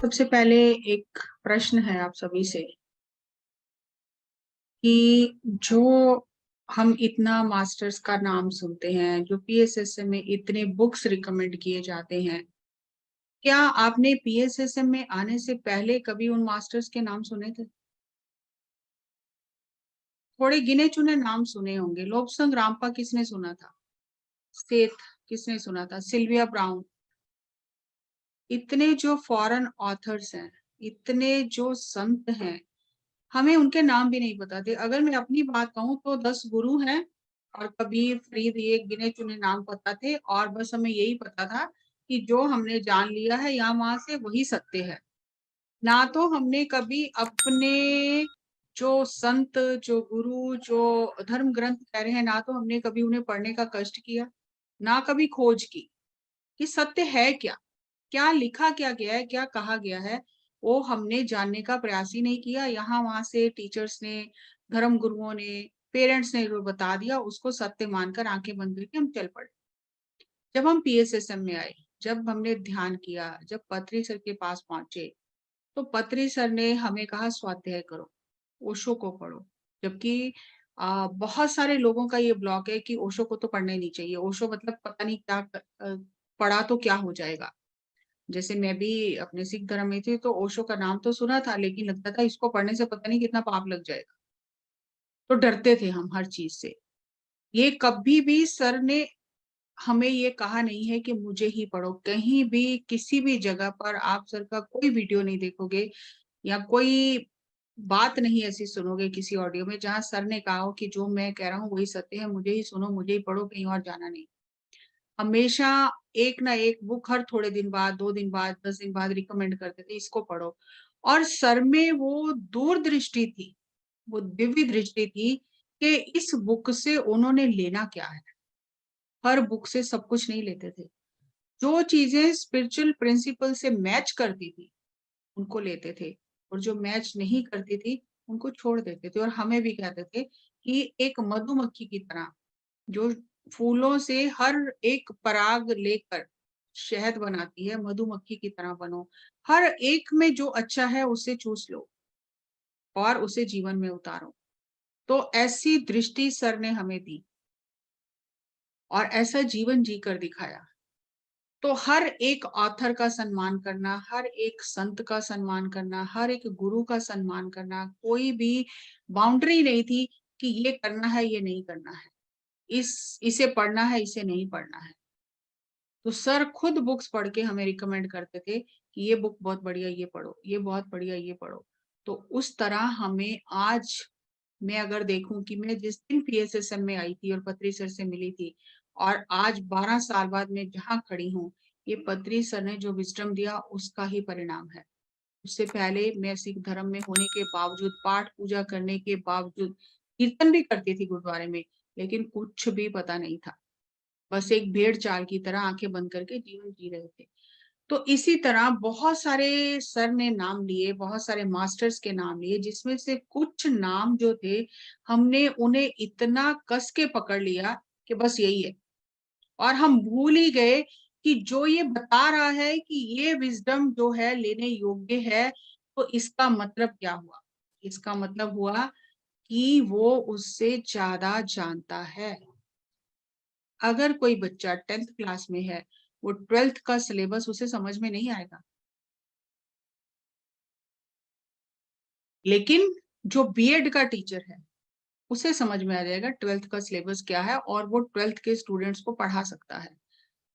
सबसे पहले एक प्रश्न है आप सभी से कि जो हम इतना मास्टर्स का नाम सुनते हैं, जो पीएसएसएम में इतने बुक्स रिकमेंड किए जाते हैं, क्या आपने पीएसएसएम में आने से पहले कभी उन मास्टर्स के नाम सुने थे? थोड़े गिने चुने नाम सुने होंगे। लोब्संग रामपा किसने सुना था? सेठ किसने सुना था? Sylvia Browne. इतने जो फॉरेन ऑथर्स हैं, इतने जो संत हैं, हमें उनके नाम भी नहीं पता थे। अगर मैं अपनी बात कहूँ तो 10 गुरु हैं और कबीर, फरीद, ये गिने-चुने नाम पता थे और बस हमें यही पता था कि जो हमने जान लिया है यहाँ-वहाँ से वही सत्य है। ना तो हमने कभी अपने जो संत, जो गुरु, जो धर्म ग्रंथ कह रहे हैं, ना तो हमने कभी उन्हें पढ़ने का कष्ट किया, ना कभी खोज की कि सत्य है क्या? क्या लिखा क्या गया है, क्या कहा गया है, वो हमने जानने का प्रयास ही नहीं किया। यहाँ-वहाँ से टीचर्स ने, धर्म गुरुओं ने, पेरेंट्स ने जो बता दिया, उसको सत्य मानकर आँखें बंद करके हम चल पड़े। जब हम पीएसएसएम में आए, जब हमने ध्यान किया, जब पत्री सर के पास पहुँचे, तो पत्री सर ने हमें कहा स्वाध्याय करो, ओशो को पढ़ो। जबकि बहुत सारे लोगों का ये ब्लॉक है कि ओशो को तो पढ़ना ही नहीं चाहिए। ओशो मतलब पता नहीं क्या पढ़ा तो क्या हो जाएगा। जैसे मैं भी अपने सिख धर्म में थी तो ओशो का नाम तो सुना था लेकिन लगता था इसको पढ़ने से पता नहीं कितना पाप लग जाएगा। तो डरते थे हम हर चीज़ से। ये कभी भी सर ने हमें ये कहा नहीं है कि मुझे ही पढ़ो। कहीं भी किसी भी जगह पर आप सर का कोई वीडियो नहीं देखोगे या कोई बात नहीं ऐसी सुनोगे किसी ऑडियो में जहाँ सर ने कहा हो कि जो मैं कह रहा हूँ वही सत्य है, मुझे ही सुनो, मुझे ही पढ़ो, कहीं और जाना नहीं। हमेशा एक ना एक बुक हर थोड़े दिन बाद, 2 दिन बाद, 10 दिन बाद रिकमेंड करते थे, इसको पढ़ो। और सर में वो दूरदृष्टि थी, वो दिव्य दृष्टि थी कि इस बुक से उन्होंने लेना क्या है। हर बुक से सब कुछ नहीं लेते थे। जो चीज़ें स्पिरिचुअल प्रिंसिपल से मैच करती थी, उनको लेते थे और जो मैच नहीं करती थी, उनको छोड़ देते थे और हमें भी कहते थे कि एक मधुमक्खी की तरह जो फूलों से हर एक पराग लेकर शहद बनाती है, मधुमक्खी की तरह बनो। हर एक में जो अच्छा है उसे चूस लो और उसे जीवन में उतारो। तो ऐसी दृष्टि सर ने हमें दी और ऐसा जीवन जीकर दिखाया। तो हर एक ऑथर का सम्मान करना, हर एक संत का सम्मान करना, हर एक गुरु का सम्मान करना, कोई भी बाउंड्री नहीं थी कि ये करना है, ये नहीं करना है। इसे पढ़ना है, इसे नहीं पढ़ना है। तो सर खुद बुक्स पढ़ के हमें रिकमेंड करते थे कि ये बुक बहुत बढ़िया ये पढ़ो, ये बहुत बढ़िया ये पढ़ो। तो उस तरह हमें आज मैं अगर देखूं कि मैं जिस दिन पीएसएसएम में आई थी और पत्री सर से मिली थी और आज 12 साल बाद मैं जहाँ खड़ी हूँ, ये पत्री सर ने जो विजडम दिया उसका ही परिणाम है। उससे पहले मैं सिख धर्म में होने के बावजूद, पाठ पूजा करने के बावजूद, कीर्तन भी करती थी गुरुद्वारे में, लेकिन कुछ भी पता नहीं था। बस एक भेड़ चाल की तरह आंखें बंद करके जीवन जी रहे थे। तो इसी तरह बहुत सारे सर ने नाम लिए, बहुत सारे मास्टर्स के नाम लिए, जिसमें से कुछ नाम जो थे, हमने उन्हें इतना कस के पकड़ लिया कि बस यही है। और हम भूल ही गए कि जो ये बता रहा है कि ये विज़डम जो है लेने योग्य है, तो इसका मतलब क्या हुआ? इसका मतलब हुआ कि वो उससे ज़्यादा जानता है। अगर कोई बच्चा 10th क्लास में है, वो 12th का सिलेबस उसे समझ में नहीं आएगा। लेकिन जो बीएड का टीचर है, उसे समझ में आ जाएगा 12th का सिलेबस क्या है और वो 12th के स्टूडेंट्स को पढ़ा सकता है।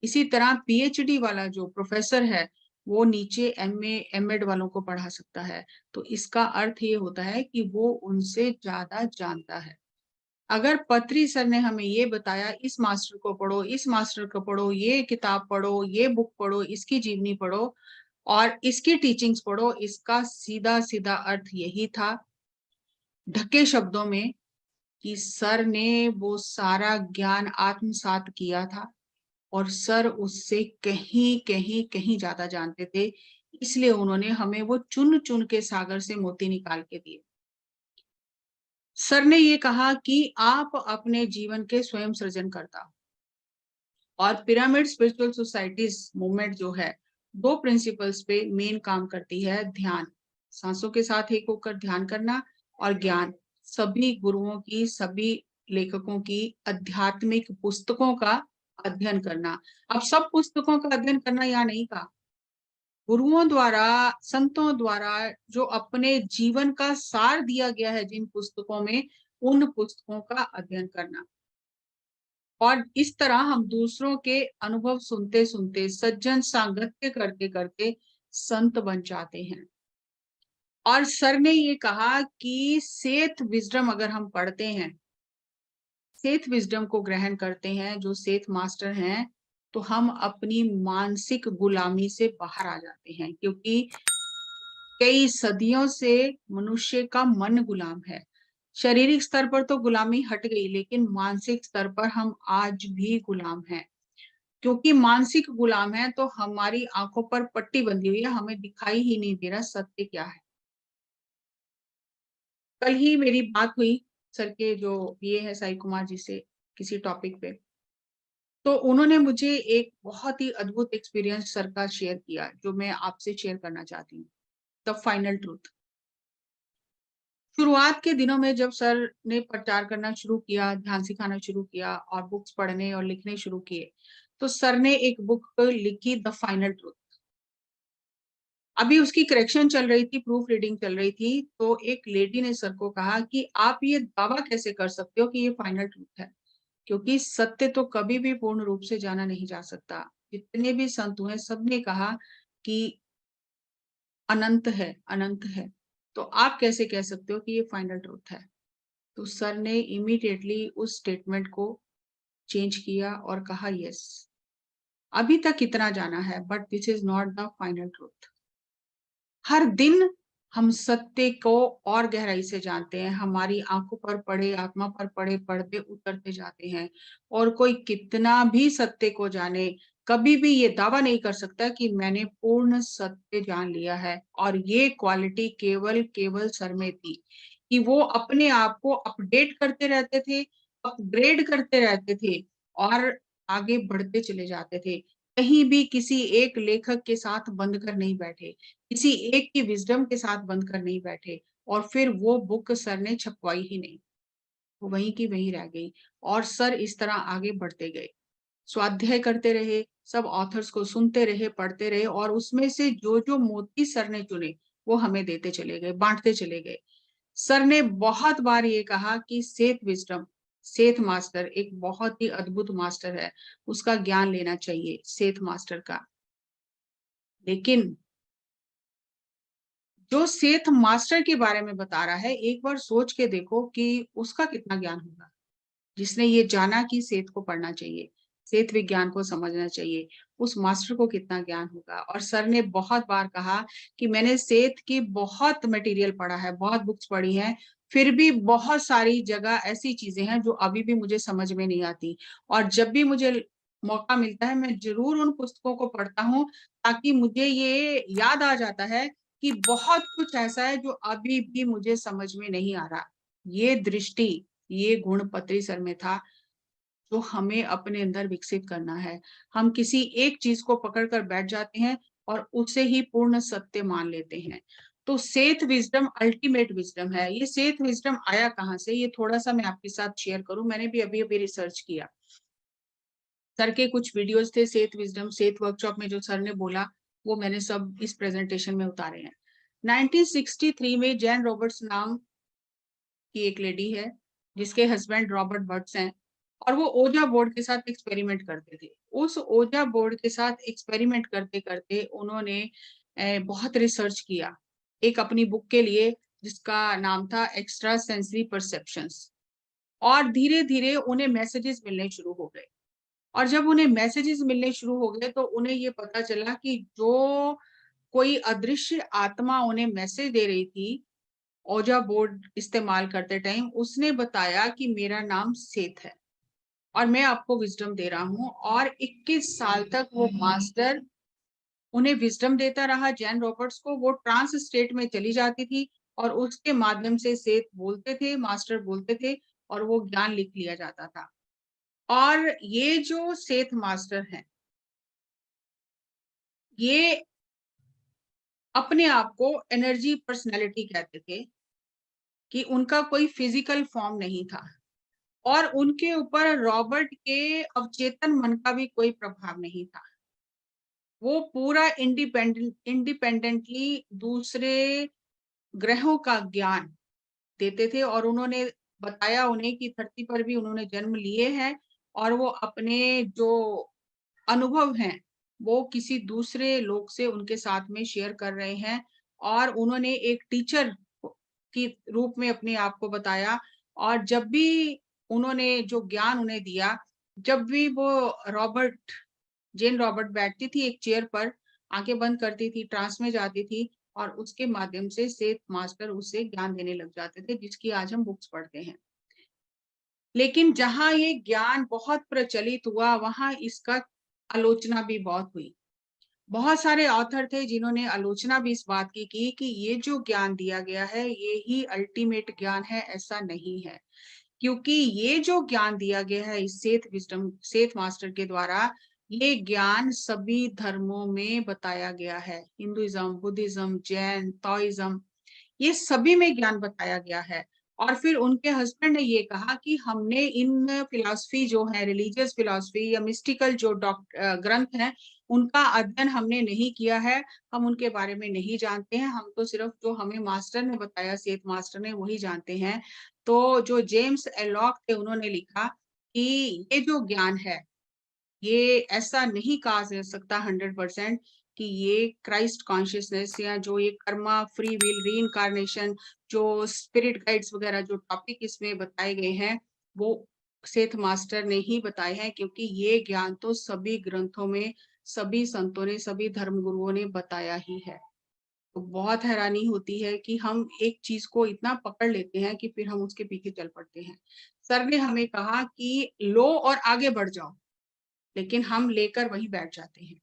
इसी तरह पीएचडी वाला जो प्रोफेसर है, वो नीचे एमए, एमएड वालों को पढ़ा सकता है। तो इसका अर्थ ये होता है कि वो उनसे ज़्यादा जानता है। अगर पत्री सर ने हमें ये बताया इस मास्टर को पढ़ो, इस मास्टर को पढ़ो, ये किताब पढ़ो, ये बुक पढ़ो, इसकी जीवनी पढ़ो और इसकी टीचिंग्स पढ़ो, इसका सीधा-सीधा अर्थ यही था, ढके शब्दों में, कि सर ने वो सारा ज्ञान आत्मसात किया था और सर उससे कहीं, कहीं, कहीं ज़्यादा जानते थे। इसलिए उन्होंने हमें वो चुन-चुन के सागर से मोती निकाल के दिए। सर ने ये कहा कि आप अपने जीवन के स्वयं सृजन कर्ता हो और पिरामिड स्पिरिचुअल सोसाइटीज़ मूवमेंट जो है, दो प्रिंसिपल्स पे मेन काम करती है। ध्यान, सांसों के साथ एक होकर ध्यान करना, और ज्ञान, सभी गुरुओं की, सभी लेखकों की आध्यात्मिक पुस्तकों का अध्ययन करना। अब सब पुस्तकों का अध्ययन करना यहाँ नहीं कहा, गुरुओं द्वारा, संतों द्वारा जो अपने जीवन का सार दिया गया है जिन पुस्तकों में, उन पुस्तकों का अध्ययन करना। और इस तरह हम दूसरों के अनुभव सुनते सुनते, सज्जन सांगत्य करते करते संत बन जाते हैं। और सर ने ये कहा कि सेथ विजडम अगर हम पढ़ते हैं, सेथ विजडम को ग्रहण करते हैं, जो सेथ मास्टर हैं, तो हम अपनी मानसिक गुलामी से बाहर आ जाते हैं, क्योंकि कई सदियों से मनुष्य का मन गुलाम है। शारीरिक स्तर पर तो गुलामी हट गई, लेकिन मानसिक स्तर पर हम आज भी गुलाम हैं। क्योंकि मानसिक गुलाम है तो हमारी आंखों पर पट्टी बंधी हुई है, हमें दिखाई ही नहीं दे रहा सत्य क्या है। कल ही मेरी बात हुई सर के जो ये है साई कुमार जी से, किसी टॉपिक पे, तो उन्होंने मुझे एक बहुत ही अद्भुत एक्सपीरियंस सर का शेयर किया, जो मैं आपसे शेयर करना चाहती हूँ। The final truth. शुरुआत के दिनों में जब सर ने प्रचार करना शुरू किया, ध्यान सिखाना शुरू किया और बुक्स पढ़ने और लिखने शुरू किए, तो सर ने एक बुक लिखी, द फाइनल ट्रूथ। अभी उसकी करेक्शन चल रही थी, प्रूफ रीडिंग चल रही थी, तो एक लेडी ने सर को कहा कि आप ये दावा कैसे कर सकते हो कि ये फाइनल ट्रूथ है, क्योंकि सत्य तो कभी भी पूर्ण रूप से जाना नहीं जा सकता। जितने भी संत हुए सबने कहा कि अनंत है, अनंत है, तो आप कैसे कह सकते हो कि ये फाइनल ट्रूथ है। तो सर ने इमीडिएटली उस स्टेटमेंट को चेंज किया और कहा, यस, अभी तक इतना जाना है, but this is not the final truth. हर दिन हम सत्य को और गहराई से जानते हैं, हमारी आंखों पर पड़े, आत्मा पर पड़े पर्दे उतरते जाते हैं, और कोई कितना भी सत्य को जाने, कभी भी ये दावा नहीं कर सकता कि मैंने पूर्ण सत्य जान लिया है। और ये क्वालिटी केवल केवल सर में थी कि वो अपने आप को अपडेट करते रहते थे, अपग्रेड करते रहते थे, और आगे बढ़ते चले जाते थे। कहीं भी किसी एक लेखक के साथ बंद कर नहीं बैठे, किसी एक की विजडम के साथ बंद कर नहीं बैठे, और फिर वो बुक सर ने छपवाई ही नहीं, वो वहीं की वहीं रह गई। और सर इस तरह आगे बढ़ते गए, स्वाध्याय करते रहे, सब ऑथर्स को सुनते रहे, पढ़ते रहे, और उसमें से जो जो मोती सर ने चुने वो हमें देते चले गए, बांटते चले गए। सर ने बहुत बार ये कहा कि सेथ विजडम, सेथ मास्टर एक बहुत ही अद्भुत मास्टर है, उसका ज्ञान लेना चाहिए, सेथ मास्टर का। लेकिन जो सेठ मास्टर के बारे में बता रहा है, एक बार सोच के देखो कि उसका कितना ज्ञान होगा, जिसने ये जाना कि सेठ को पढ़ना चाहिए, सेठ विज्ञान को समझना चाहिए, उस मास्टर को कितना ज्ञान होगा। और सर ने बहुत बार कहा कि मैंने सेठ की बहुत मटेरियल पढ़ा है, बहुत बुक्स पढ़ी हैं, फिर भी बहुत सारी जगह ऐसी चीजें हैं जो अभी भी मुझे समझ में नहीं आती, और जब भी मुझे मौका मिलता है मैं जरूर उन पुस्तकों को पढ़ता हूँ, ताकि मुझे ये याद आ जाता है कि बहुत कुछ ऐसा है जो अभी भी मुझे समझ में नहीं आ रहा। ये दृष्टि, ये गुण पत्री सर में था, जो हमें अपने अंदर विकसित करना है। हम किसी एक चीज को पकड़कर बैठ जाते हैं और उसे ही पूर्ण सत्य मान लेते हैं। तो सेथ विजडम अल्टीमेट विजडम है। ये सेथ विजडम आया कहाँ से, ये थोड़ा सा मैं आपके साथ शेयर करूं। मैंने भी अभी अभी रिसर्च किया, सर के कुछ वीडियोस थे सेथ विजडम, सेथ वर्कशॉप में जो सर ने बोला वो मैंने सब इस प्रेजेंटेशन में उतारे हैं। 1963 में जैन रॉबर्ट्स नाम की एक लेडी है, जिसके हस्बैंड रॉबर्ट बर्ट्स हैं, और वो ओजा बोर्ड के साथ एक्सपेरिमेंट करते थे। उस ओजा बोर्ड के साथ एक्सपेरिमेंट करते करते उन्होंने बहुत रिसर्च किया एक अपनी बुक के लिए, जिसका नाम था एक्स्ट्रा सेंसरी परसेप्शंस। और धीरे धीरे उन्हें मैसेजेस मिलने शुरू हो गए, और जब उन्हें मैसेजेस मिलने शुरू हो गए तो उन्हें ये पता चला कि जो कोई अदृश्य आत्मा उन्हें मैसेज दे रही थी ओजा बोर्ड इस्तेमाल करते टाइम, उसने बताया कि मेरा नाम सेठ है और मैं आपको विजडम दे रहा हूँ। और 21 साल तक वो मास्टर उन्हें विजडम देता रहा, जैन रॉबर्ट्स को। वो ट्रांस स्टेट में चली जाती थी और उसके माध्यम से सेठ बोलते थे, मास्टर बोलते थे, और वो ज्ञान लिख लिया जाता था। और ये जो सेठ मास्टर हैं, ये अपने आप को एनर्जी पर्सनैलिटी कहते थे कि उनका कोई फिजिकल फॉर्म नहीं था और उनके ऊपर रॉबर्ट के अवचेतन मन का भी कोई प्रभाव नहीं था। वो पूरा इंडिपेंडेंटली दूसरे ग्रहों का ज्ञान देते थे और उन्होंने बताया उन्हें कि धरती पर भी उन्होंने जन्म लिए हैं और वो अपने जो अनुभव हैं, वो किसी दूसरे लोग से उनके साथ में शेयर कर रहे हैं और उन्होंने एक टीचर की रूप में अपने आप को बताया और जब भी उन्होंने जो ज्ञान उन्हें दिया, जब भी वो रॉबर्ट जेन रॉबर्ट बैठती थी एक चेयर पर, आँखें बंद करती थी, ट्रांस में जाती थी और उसके माध्यम से सेठ मास्टर उसे ज्ञान देने लग जाते थे, जिसकी आज हम बुक्स पढ़ते हैं। लेकिन जहाँ ये ज्ञान बहुत प्रचलित हुआ, वहाँ इसका आलोचना भी बहुत हुई। बहुत सारे ऑथर थे जिन्होंने आलोचना भी इस बात की कि ये जो ज्ञान दिया गया है, ये ही अल्टीमेट ज्ञान है, ऐसा नहीं है। क्योंकि ये जो ज्ञान दिया गया है इस सेठ मास्टर के द्वारा, ये ज्ञान सभी धर्मों में बताया गया है। हिंदुइज्म, बुद्धिज्म, जैन, ताओइज्म, ये सभी में ज्ञान बताया गया है। और फिर उनके हस्बैंड ने ये कहा कि हमने इन फिलॉसफी जो है, रिलीजियस फिलॉसफी या मिस्टिकल जो ग्रंथ हैं, उनका अध्ययन हमने नहीं किया है, हम उनके बारे में नहीं जानते हैं, हम तो सिर्फ जो हमें मास्टर ने बताया, सेठ मास्टर ने, वही जानते हैं। तो जो जेम्स एलॉक थे, उन्होंने लिखा कि ये जो ज्ञान है, ये ऐसा नहीं कहा जा सकता 100% कि ये क्राइस्ट कॉन्शियसनेस या जो ये कर्मा, फ्री विल, रीइंकार्नेशन, जो स्पिरिट गाइड्स वगैरह जो टॉपिक इसमें बताए गए हैं, वो सेठ मास्टर ने ही बताए हैं, क्योंकि ये ज्ञान तो सभी ग्रंथों में, सभी संतों ने, सभी धर्मगुरुओं ने बताया ही है। तो बहुत हैरानी होती है कि हम एक चीज को इतना पकड़ लेते हैं कि फिर हम उसके पीछे चल पड़ते हैं। सर ने हमें कहा कि लो और आगे बढ़ जाओ, लेकिन हम लेकर वहीं बैठ जाते हैं।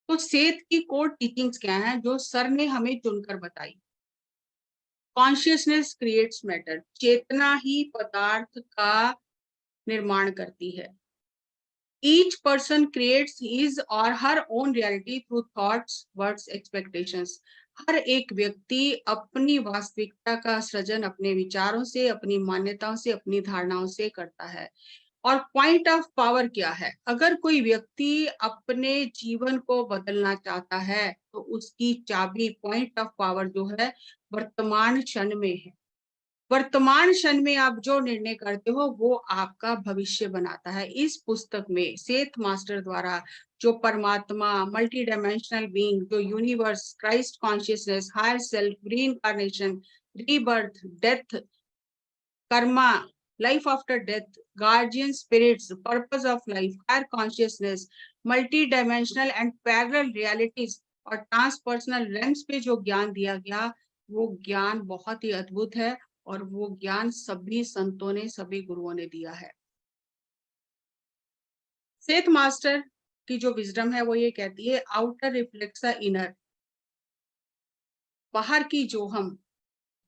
तो सेठ की कोर टीचिंग्स क्या हैं जो सर ने हमें चुनकर बताई? कॉन्शियसनेस क्रिएट्स मैटर, चेतना ही पदार्थ का निर्माण करती है। Each person creates his or her own reality through thoughts, words, expectations. हर एक व्यक्ति अपनी वास्तविकता का सृजन अपने विचारों से, अपनी मान्यताओं से, अपनी धारणाओं से करता है। और पॉइंट ऑफ पावर क्या है? अगर कोई व्यक्ति अपने जीवन को बदलना चाहता है, तो उसकी चाबी, पॉइंट ऑफ पावर जो है, वर्तमान क्षण में है। वर्तमान क्षण में आप जो निर्णय करते हो, वो आपका भविष्य बनाता है। इस पुस्तक में सेठ मास्टर द्वारा जो परमात्मा, मल्टी डायमेंशनल बीइंग, जो universe, Christ consciousness, higher self, reincarnation, rebirth, death, karma, life after death, guardian spirits, purpose of life, higher consciousness, multi-dimensional and parallel realities और ट्रांसपर्सनल लेंस पे जो ज्ञान दिया गया, वो ज्ञान बहुत ही अद्भुत है और वो ज्ञान सभी संतों ने, सभी गुरुओं ने दिया है। सेठ मास्टर की जो विजडम है वो ये कहती है, आउटर रिफ्लेक्ट्स द इनर। बाहर की जो हम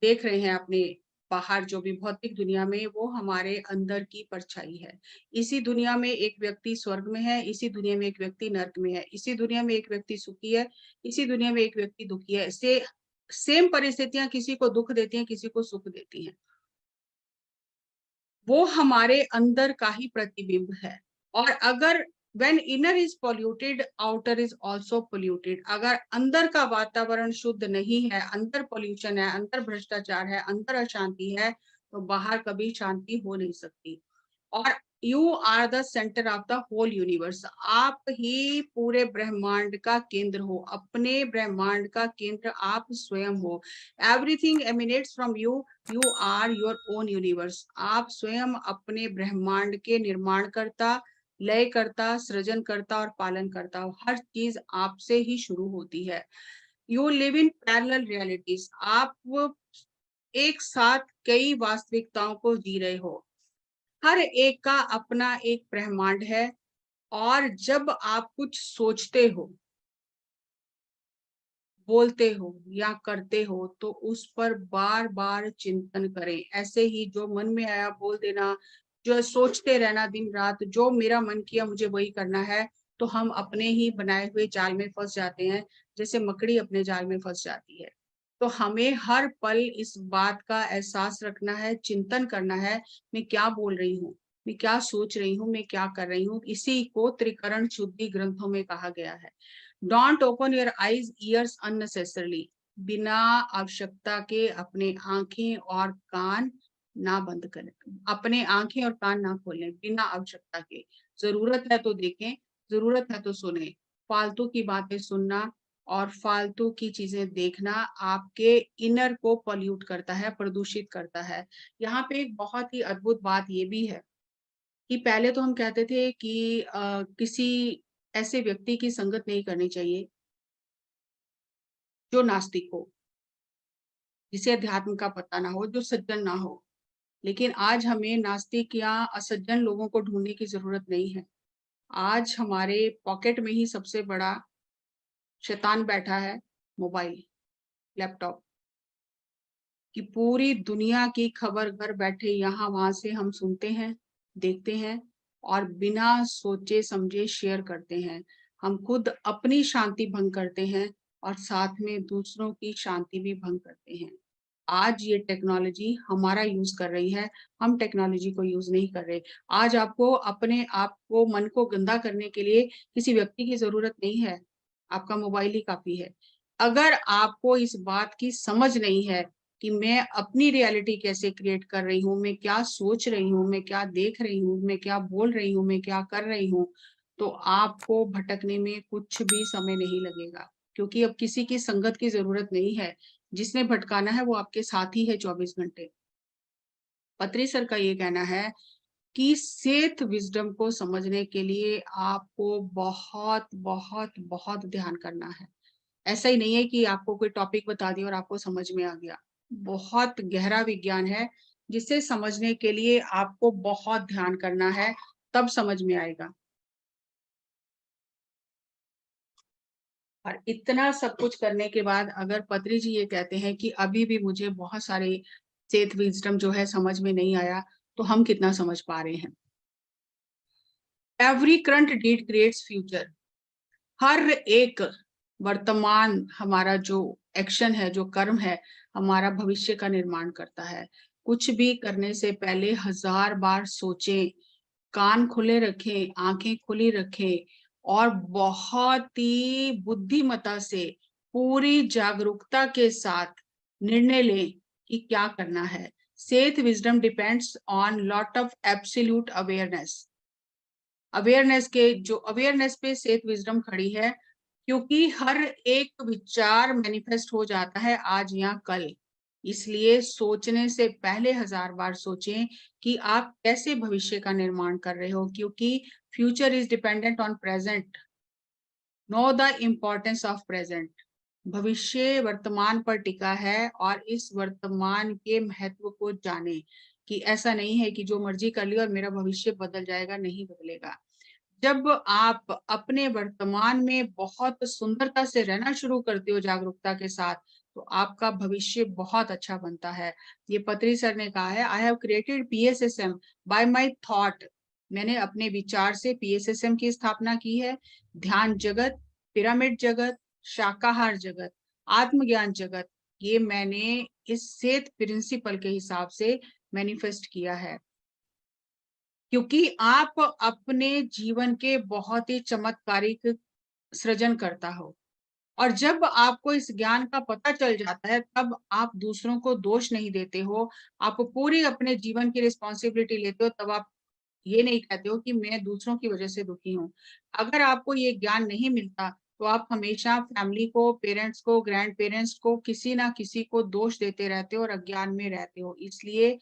देख रहे हैं अपने बाहर, जो भी भौतिक दुनिया में, वो हमारे अंदर की परछाई है। इसी दुनिया में एक व्यक्ति स्वर्ग में है, इसी दुनिया में एक व्यक्ति नर्क में है, इसी दुनिया में एक व्यक्ति सुखी है, इसी दुनिया में एक व्यक्ति दुखी है। सेम परिस्थितियां किसी को दुख देती हैं, किसी को सुख देती हैं। वो हमारे अंदर का ही प्रतिबिंब है। और अगर when inner is polluted, outer is also polluted। अगर अंदर का वातावरण शुद्ध नहीं है, अंदर पोल्यूशन है, अंदर भ्रष्टाचार है, अंदर अशांति है, तो बाहर कभी शांति हो नहीं सकती। और you are the centre of the whole universe. आप ही पूरे ब्रह्मांड का केंद्र हो, अपने ब्रह्मांड का केंद्र आप स्वयं हो। Everything emanates from you, you are your own universe. आप स्वयं अपने ब्रह्मांड के निर्माणकर्ता, लयकर्ता, सृजनकर्ता और पालनकर्ता हो। हर चीज आपसे ही शुरू होती है। You live in parallel realities. आप एक साथ कई वास्तविकताओं को जी रहे हो। हर एक का अपना एक ब्रह्मांड है। और जब आप कुछ सोचते हो, बोलते हो या करते हो, तो उस पर बार बार चिंतन करें। ऐसे ही जो मन में आया बोल देना, जो सोचते रहना दिन रात, जो मेरा मन किया मुझे वही करना है, तो हम अपने ही बनाए हुए जाल में फंस जाते हैं, जैसे मकड़ी अपने जाल में फंस जाती है। तो हमें हर पल इस बात का एहसास रखना है, चिंतन करना है, मैं क्या बोल रही हूँ, मैं क्या सोच रही हूँ, मैं क्या कर रही हूँ। इसी को त्रिकरण शुद्धि ग्रंथों में कहा गया है। Don't open your eyes ears unnecessarily, बिना आवश्यकता के अपने आंखें और कान ना बंद करें, अपने आंखें और कान ना खोलें बिना आवश्यकता के। जरूरत है तो देखें, जरूरत है तो सुने। फालतू की बातें सुनना और फालतू की चीजें देखना आपके इनर को पॉल्यूट करता है, प्रदूषित करता है। यहाँ पे एक बहुत ही अद्भुत बात ये भी है कि पहले तो हम कहते थे कि किसी ऐसे व्यक्ति की संगत नहीं करनी चाहिए जो नास्तिक हो, जिसे अध्यात्म का पता ना हो, जो सज्जन ना हो। लेकिन आज हमें नास्तिक या असज्जन लोगों को ढूंढने की जरूरत नहीं है। आज हमारे पॉकेट में ही सबसे बड़ा शैतान बैठा है, मोबाइल, लैपटॉप। कि पूरी दुनिया की खबर घर बैठे यहाँ वहां से हम सुनते हैं, देखते हैं और बिना सोचे समझे शेयर करते हैं। हम खुद अपनी शांति भंग करते हैं और साथ में दूसरों की शांति भी भंग करते हैं। आज ये टेक्नोलॉजी हमारा यूज कर रही है, हम टेक्नोलॉजी को यूज नहीं कर रहे। आज आपको अपने आप को, मन को गंदा करने के लिए किसी व्यक्ति की जरूरत नहीं है, आपका मोबाइल ही काफी है। अगर आपको इस बात की समझ नहीं है कि मैं अपनी रियलिटी कैसे क्रिएट कर रही हूँ, मैं क्या सोच रही हूँ, मैं क्या देख रही हूँ, मैं क्या बोल रही हूँ, मैं क्या कर रही हूँ, तो आपको भटकने में कुछ भी समय नहीं लगेगा। क्योंकि अब किसी की संगत की जरूरत नहीं है, जिसने भटकाना है वो आपके साथ ही है 24 घंटे। पत्री सर का ये कहना है कि सेथ विजडम को समझने के लिए आपको बहुत बहुत बहुत ध्यान करना है। ऐसा ही नहीं है कि आपको कोई टॉपिक बता दिया और आपको समझ में आ गया। बहुत गहरा विज्ञान है, जिसे समझने के लिए आपको बहुत ध्यान करना है, तब समझ में आएगा। और इतना सब कुछ करने के बाद अगर पत्री जी ये कहते हैं कि अभी भी मुझे बहुत सारे सेथ विजडम जो है समझ में नहीं आया, तो हम कितना समझ पा रहे हैं। Every current deed creates future. हर एक वर्तमान हमारा जो एक्शन है, जो कर्म है, हमारा भविष्य का निर्माण करता है। कुछ भी करने से पहले 1000 बार सोचें, कान खुले रखें, आंखें खुली रखें और बहुत ही बुद्धिमता से, पूरी जागरूकता के साथ निर्णय लें कि क्या करना है। Seth wisdom depends on lot of absolute awareness. Awareness के जो अवेयरनेस पे सेथ विजडम खड़ी है, क्योंकि हर एक विचार मैनिफेस्ट हो जाता है आज या कल। इसलिए सोचने से पहले 1000 बार सोचें कि आप कैसे भविष्य का निर्माण कर रहे हो, क्योंकि future is dependent on present. Know the importance of present. भविष्य वर्तमान पर टिका है और इस वर्तमान के महत्व को जाने कि ऐसा नहीं है कि जो मर्जी कर लियो और मेरा भविष्य बदल जाएगा, नहीं बदलेगा। जब आप अपने वर्तमान में बहुत सुंदरता से रहना शुरू करते हो जागरूकता के साथ, तो आपका भविष्य बहुत अच्छा बनता है। ये पत्री सर ने कहा है, I have created PSSM by my thought. मैंने अपने विचार से पीएसएसएम की स्थापना की है। ध्यान जगत, पिरामिड जगत, शाकाहार जगत, आत्मज्ञान जगत, ये मैंने इस सेत प्रिंसिपल के हिसाब से मैनिफेस्ट किया है। क्योंकि आप अपने जीवन के बहुत ही चमत्कारिक सृजन करता हो और जब आपको इस ज्ञान का पता चल जाता है, तब आप दूसरों को दोष नहीं देते हो, आप पूरी अपने जीवन की रिस्पॉन्सिबिलिटी लेते हो। तब आप ये नहीं कहते हो कि मैं दूसरों की वजह से दुखी हूँ। अगर आपको ये ज्ञान नहीं मिलता, तो आप हमेशा फैमिली को, पेरेंट्स को, ग्रैंड पेरेंट्स को, किसी ना किसी को दोष देते रहते हो और अज्ञान में रहते हो। इसलिए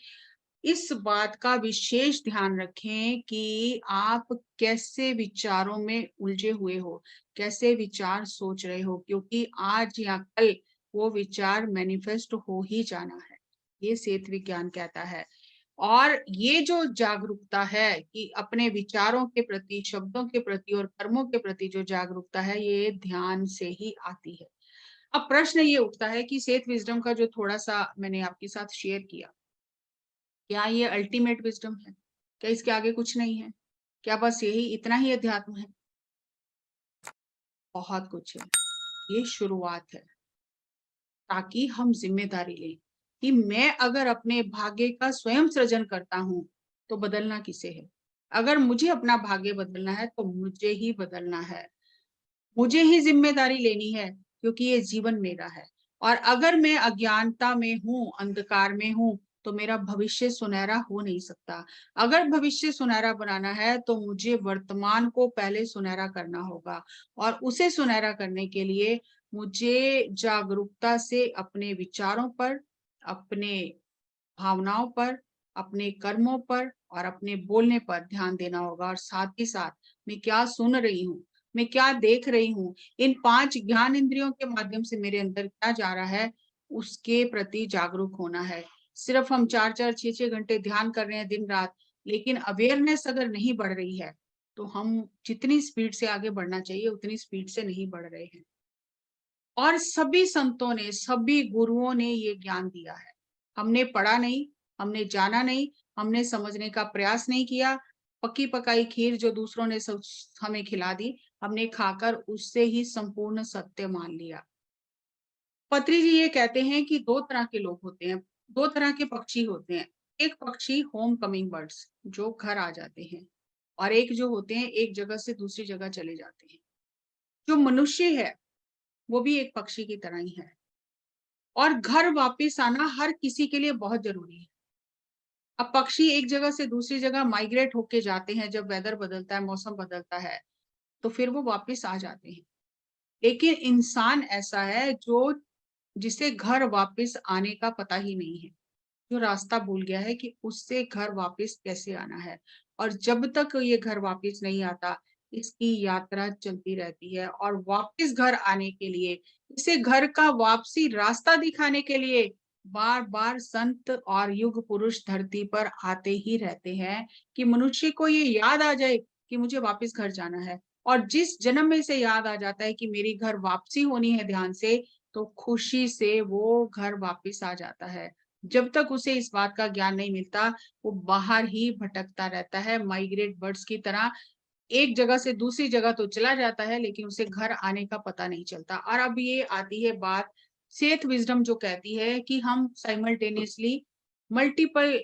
इस बात का विशेष ध्यान रखें कि आप कैसे विचारों में उलझे हुए हो, कैसे विचार सोच रहे हो, क्योंकि आज या कल वो विचार मैनिफेस्ट हो ही जाना है, ये सेत विज्ञान कहता है। और ये जो जागरूकता है कि अपने विचारों के प्रति, शब्दों के प्रति और कर्मों के प्रति जो जागरूकता है, ये ध्यान से ही आती है। अब प्रश्न ये उठता है कि सेत विजडम का जो थोड़ा सा मैंने आपके साथ शेयर किया, क्या ये अल्टीमेट विजडम है? क्या इसके आगे कुछ नहीं है? क्या बस यही इतना ही अध्यात्म है? बहुत कुछ है। ये शुरुआत है, ताकि हम ज़िम्मेदारी लें कि मैं अगर अपने भाग्य का स्वयं सृजन करता हूँ, तो बदलना किसे है? अगर मुझे अपना भाग्य बदलना है, तो मुझे ही बदलना है। मुझे ही ज़िम्मेदारी लेनी है, क्योंकि ये जीवन मेरा है। और अगर मैं अज्ञानता में हूँ, अंधकार में हूँ, तो मेरा भविष्य सुनहरा हो नहीं सकता। अगर भविष्य सुनहरा बनाना है, तो मुझे वर्तमान को पहले सुनहरा करना होगा, और उसे सुनहरा करने के लिए मुझे जागरूकता से अपने विचारों पर, अपने भावनाओं पर, अपने कर्मों पर और अपने बोलने पर ध्यान देना होगा, और साथ ही साथ मैं क्या सुन रही हूँ, मैं क्या देख रही हूँ, इन 5 ज्ञान इंद्रियों के माध्यम से मेरे अंदर क्या जा रहा है, उसके प्रति जागरूक होना है। सिर्फ हम 4-4, 6-6 घंटे ध्यान कर रहे हैं दिन-रात, लेकिन अवेयरनेस अगर नहीं बढ़ रही है, तो हम जितनी स्पीड से आगे बढ़ना चाहिए, उतनी स्पीड से नहीं बढ़ रहे हैं। और सभी संतों ने, सभी गुरुओं ने ये ज्ञान दिया है। हमने पढ़ा नहीं, हमने जाना नहीं, हमने समझने का प्रयास नहीं किया। पकी-पकाई खीर जो दूसरों ने हमें खिला दी, हमने खाकर उससे ही संपूर्ण सत्य मान लिया। पत्री जी ये कहते हैं कि 2 तरह के लोग होते हैं, 2 तरह के पक्षी होते हैं। एक पक्षी होम कमिंग बर्ड्स जो घर आ जाते हैं, और एक जो होते हैं एक जगह से दूसरी जगह चले जाते हैं। जो मनुष्य है, वो भी एक पक्षी की तरह ही है। और घर वापस आना हर किसी के लिए बहुत ज़रूरी है। अब पक्षी एक जगह से दूसरी जगह माइग्रेट होके जाते हैं, जब वेदर बदलता है, मौसम बदलता है, तो फिर वो वापस आ जाते हैं। लेकिन इंसान ऐसा है जो जिसे घर वापस आने का पता ही नहीं है, जो रास्ता भूल गया है कि उससे घर वापस कैसे आना है। और जब तक ये घर वापस नहीं आता, इसकी यात्रा चलती रहती है, और वापस घर आने के लिए, इसे घर का वापसी रास्ता दिखाने के लिए बार-बार संत और युग पुरुष धरती पर आते ही रहते हैं, कि मनुष्य को ये याद आ जाए कि मुझे वापस घर जाना है। और जिस जन्म में इसे याद आ जाता है कि मेरी घर वापसी होनी है ध्यान से, तो खुशी से वो घर वापस आ जाता है। जब तक उसे इस बात का ज्ञान नहीं मिलता, वो बाहर ही भटकता रहता है, माइग्रेट बर्ड्स की तरह। एक जगह से दूसरी जगह तो चला जाता है, लेकिन उसे घर आने का पता नहीं चलता। और अब ये आती है बात सेथ विज़डम, जो कहती है कि हम साइमल्टेनियसली मल्टीपल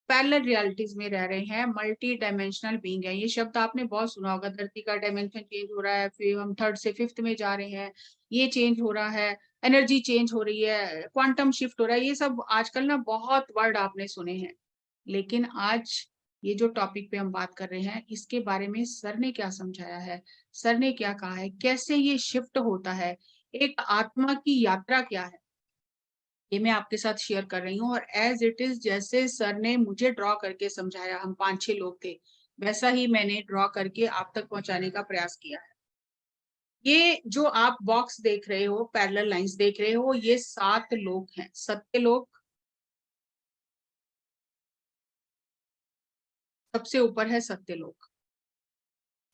पैरेलल रियलिटीज़ में रह रहे हैं, मल्टी डायमेंशनल बीइंग है। ये शब्द आपने बहुत सुना होगा, धरती का डायमेंशन चेंज हो रहा है, फिर हम 3rd से 5th में जा रहे हैं, ये चेंज हो रहा है, एनर्जी चेंज हो रही है, क्वांटम शिफ्ट हो रहा है, ये सब आजकल ना बहुत वर्ड आपने सुने हैं। लेकिन आज ये जो टॉपिक पे हम बात कर रहे हैं, इसके बारे में सर ने क्या समझाया है, सर ने क्या कहा है, कैसे ये शिफ्ट होता है, एक आत्मा की यात्रा क्या है? ये मैं आपके साथ शेयर कर रही हूँ, और एज़ इट इज़ जैसे सर ने मुझे ड्रॉ करके समझाया, हम 5-6 लोग थे, वैसा ही मैंने ड्रॉ करके आप तक पहुँचाने का प्रयास किया है। ये जो आप बॉक्स देख रहे हो, पैरेलल लाइन्स देख रहे हो, ये 7 लोक हैं, सत्य लोक सबसे ऊपर है, सत्य लोक।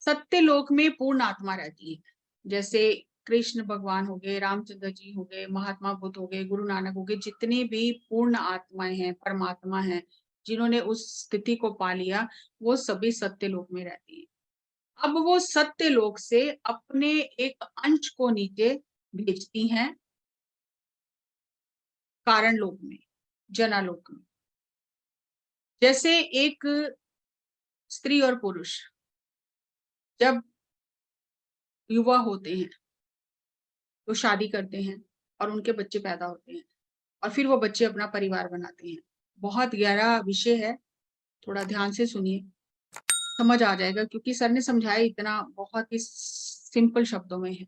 सत्य लोक में पूर्ण आत्मा रहती है। जैसे कृष्ण भगवान हो गए, रामचंद्र जी हो गए, महात्मा बुद्ध हो गए, गुरु नानक हो गए, जितनी भी पूर्ण आत्माएँ हैं, परमात्मा हैं, जिन्होंने उस स्थिति को पा लिया, वो सभी सत्य लोक में रहती हैं। अब वो सत्य लोक से अपने एक अंश को नीचे भेजती हैं कारण लोक में, जनालोक में। जैसे एक स्त्री और पुरुष जब युवा होते हैं, तो शादी करते हैं और उनके बच्चे पैदा होते हैं, और फिर वो बच्चे अपना परिवार बनाते हैं। बहुत गहरा विषय है, थोड़ा ध्यान से सुनिए, समझ आ जाएगा, क्योंकि सर ने समझाया इतना बहुत ही सिंपल शब्दों में है।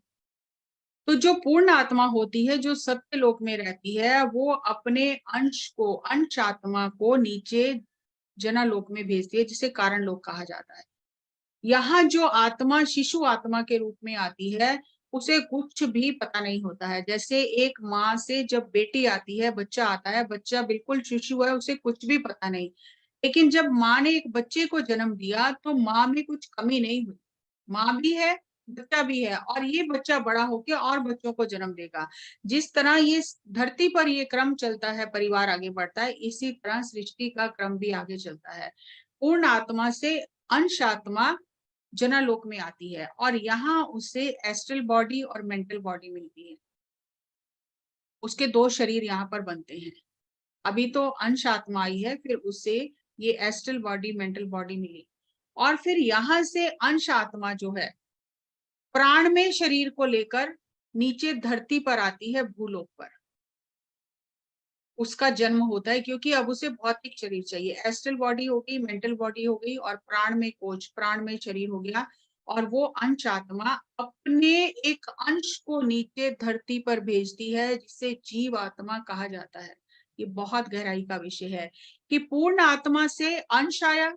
तो जो पूर्ण आत्मा होती है, जो सत्य लोक में रहती है, वो अपने अंश को, अंश आत्मा को नीचे जनालोक में भेजती है, जिसे कारण लोक कहा जाता है। यहाँ जो आत्मा शिशु आत्मा के रूप में आती है, उसे कुछ भी पता नहीं होता है। जैसे एक माँ से जब बेटी आती है, बच्चा आता है, बच्चा बिल्कुल शिशु है, उसे कुछ भी पता नहीं। लेकिन जब माँ ने एक बच्चे को जन्म दिया, तो माँ में कुछ कमी नहीं हुई। माँ भी है, बच्चा भी है, और ये बच्चा बड़ा होके और बच्चों को जन्म देगा। जिस तरह ये धरती पर ये क्रम चलता है, परिवार आगे बढ़ता है, इसी तरह सृष्टि का क्रम भी आगे चलता है। पूर्ण आत्मा से अंश आत्मा जनालोक में आती है और यहाँ उसे एस्ट्रल बॉडी और मेंटल बॉडी मिलती है। उसके 2 शरीर यहाँ पर बनते हैं। अभी तो अंश आत्मा आई है, फिर उससे ये एस्ट्रल बॉडी, मेंटल बॉडी मिली और फिर यहाँ से अंश आत्मा जो है प्राण में शरीर को लेकर नीचे धरती पर आती है, भूलोक पर। उसका जन्म होता है क्योंकि अब उसे भौतिक शरीर चाहिए। एस्ट्रल बॉडी हो गई, मेंटल बॉडी हो गई और प्राण में कोश, प्राण में शरीर हो गया और वो अंश आत्मा अपने एक अंश को नीचे धरती पर भेजती है, जिसे जीव आत्मा कहा जाता है। ये बहुत गहराई का विषय है कि पूर्ण आत्मा से अंश आया।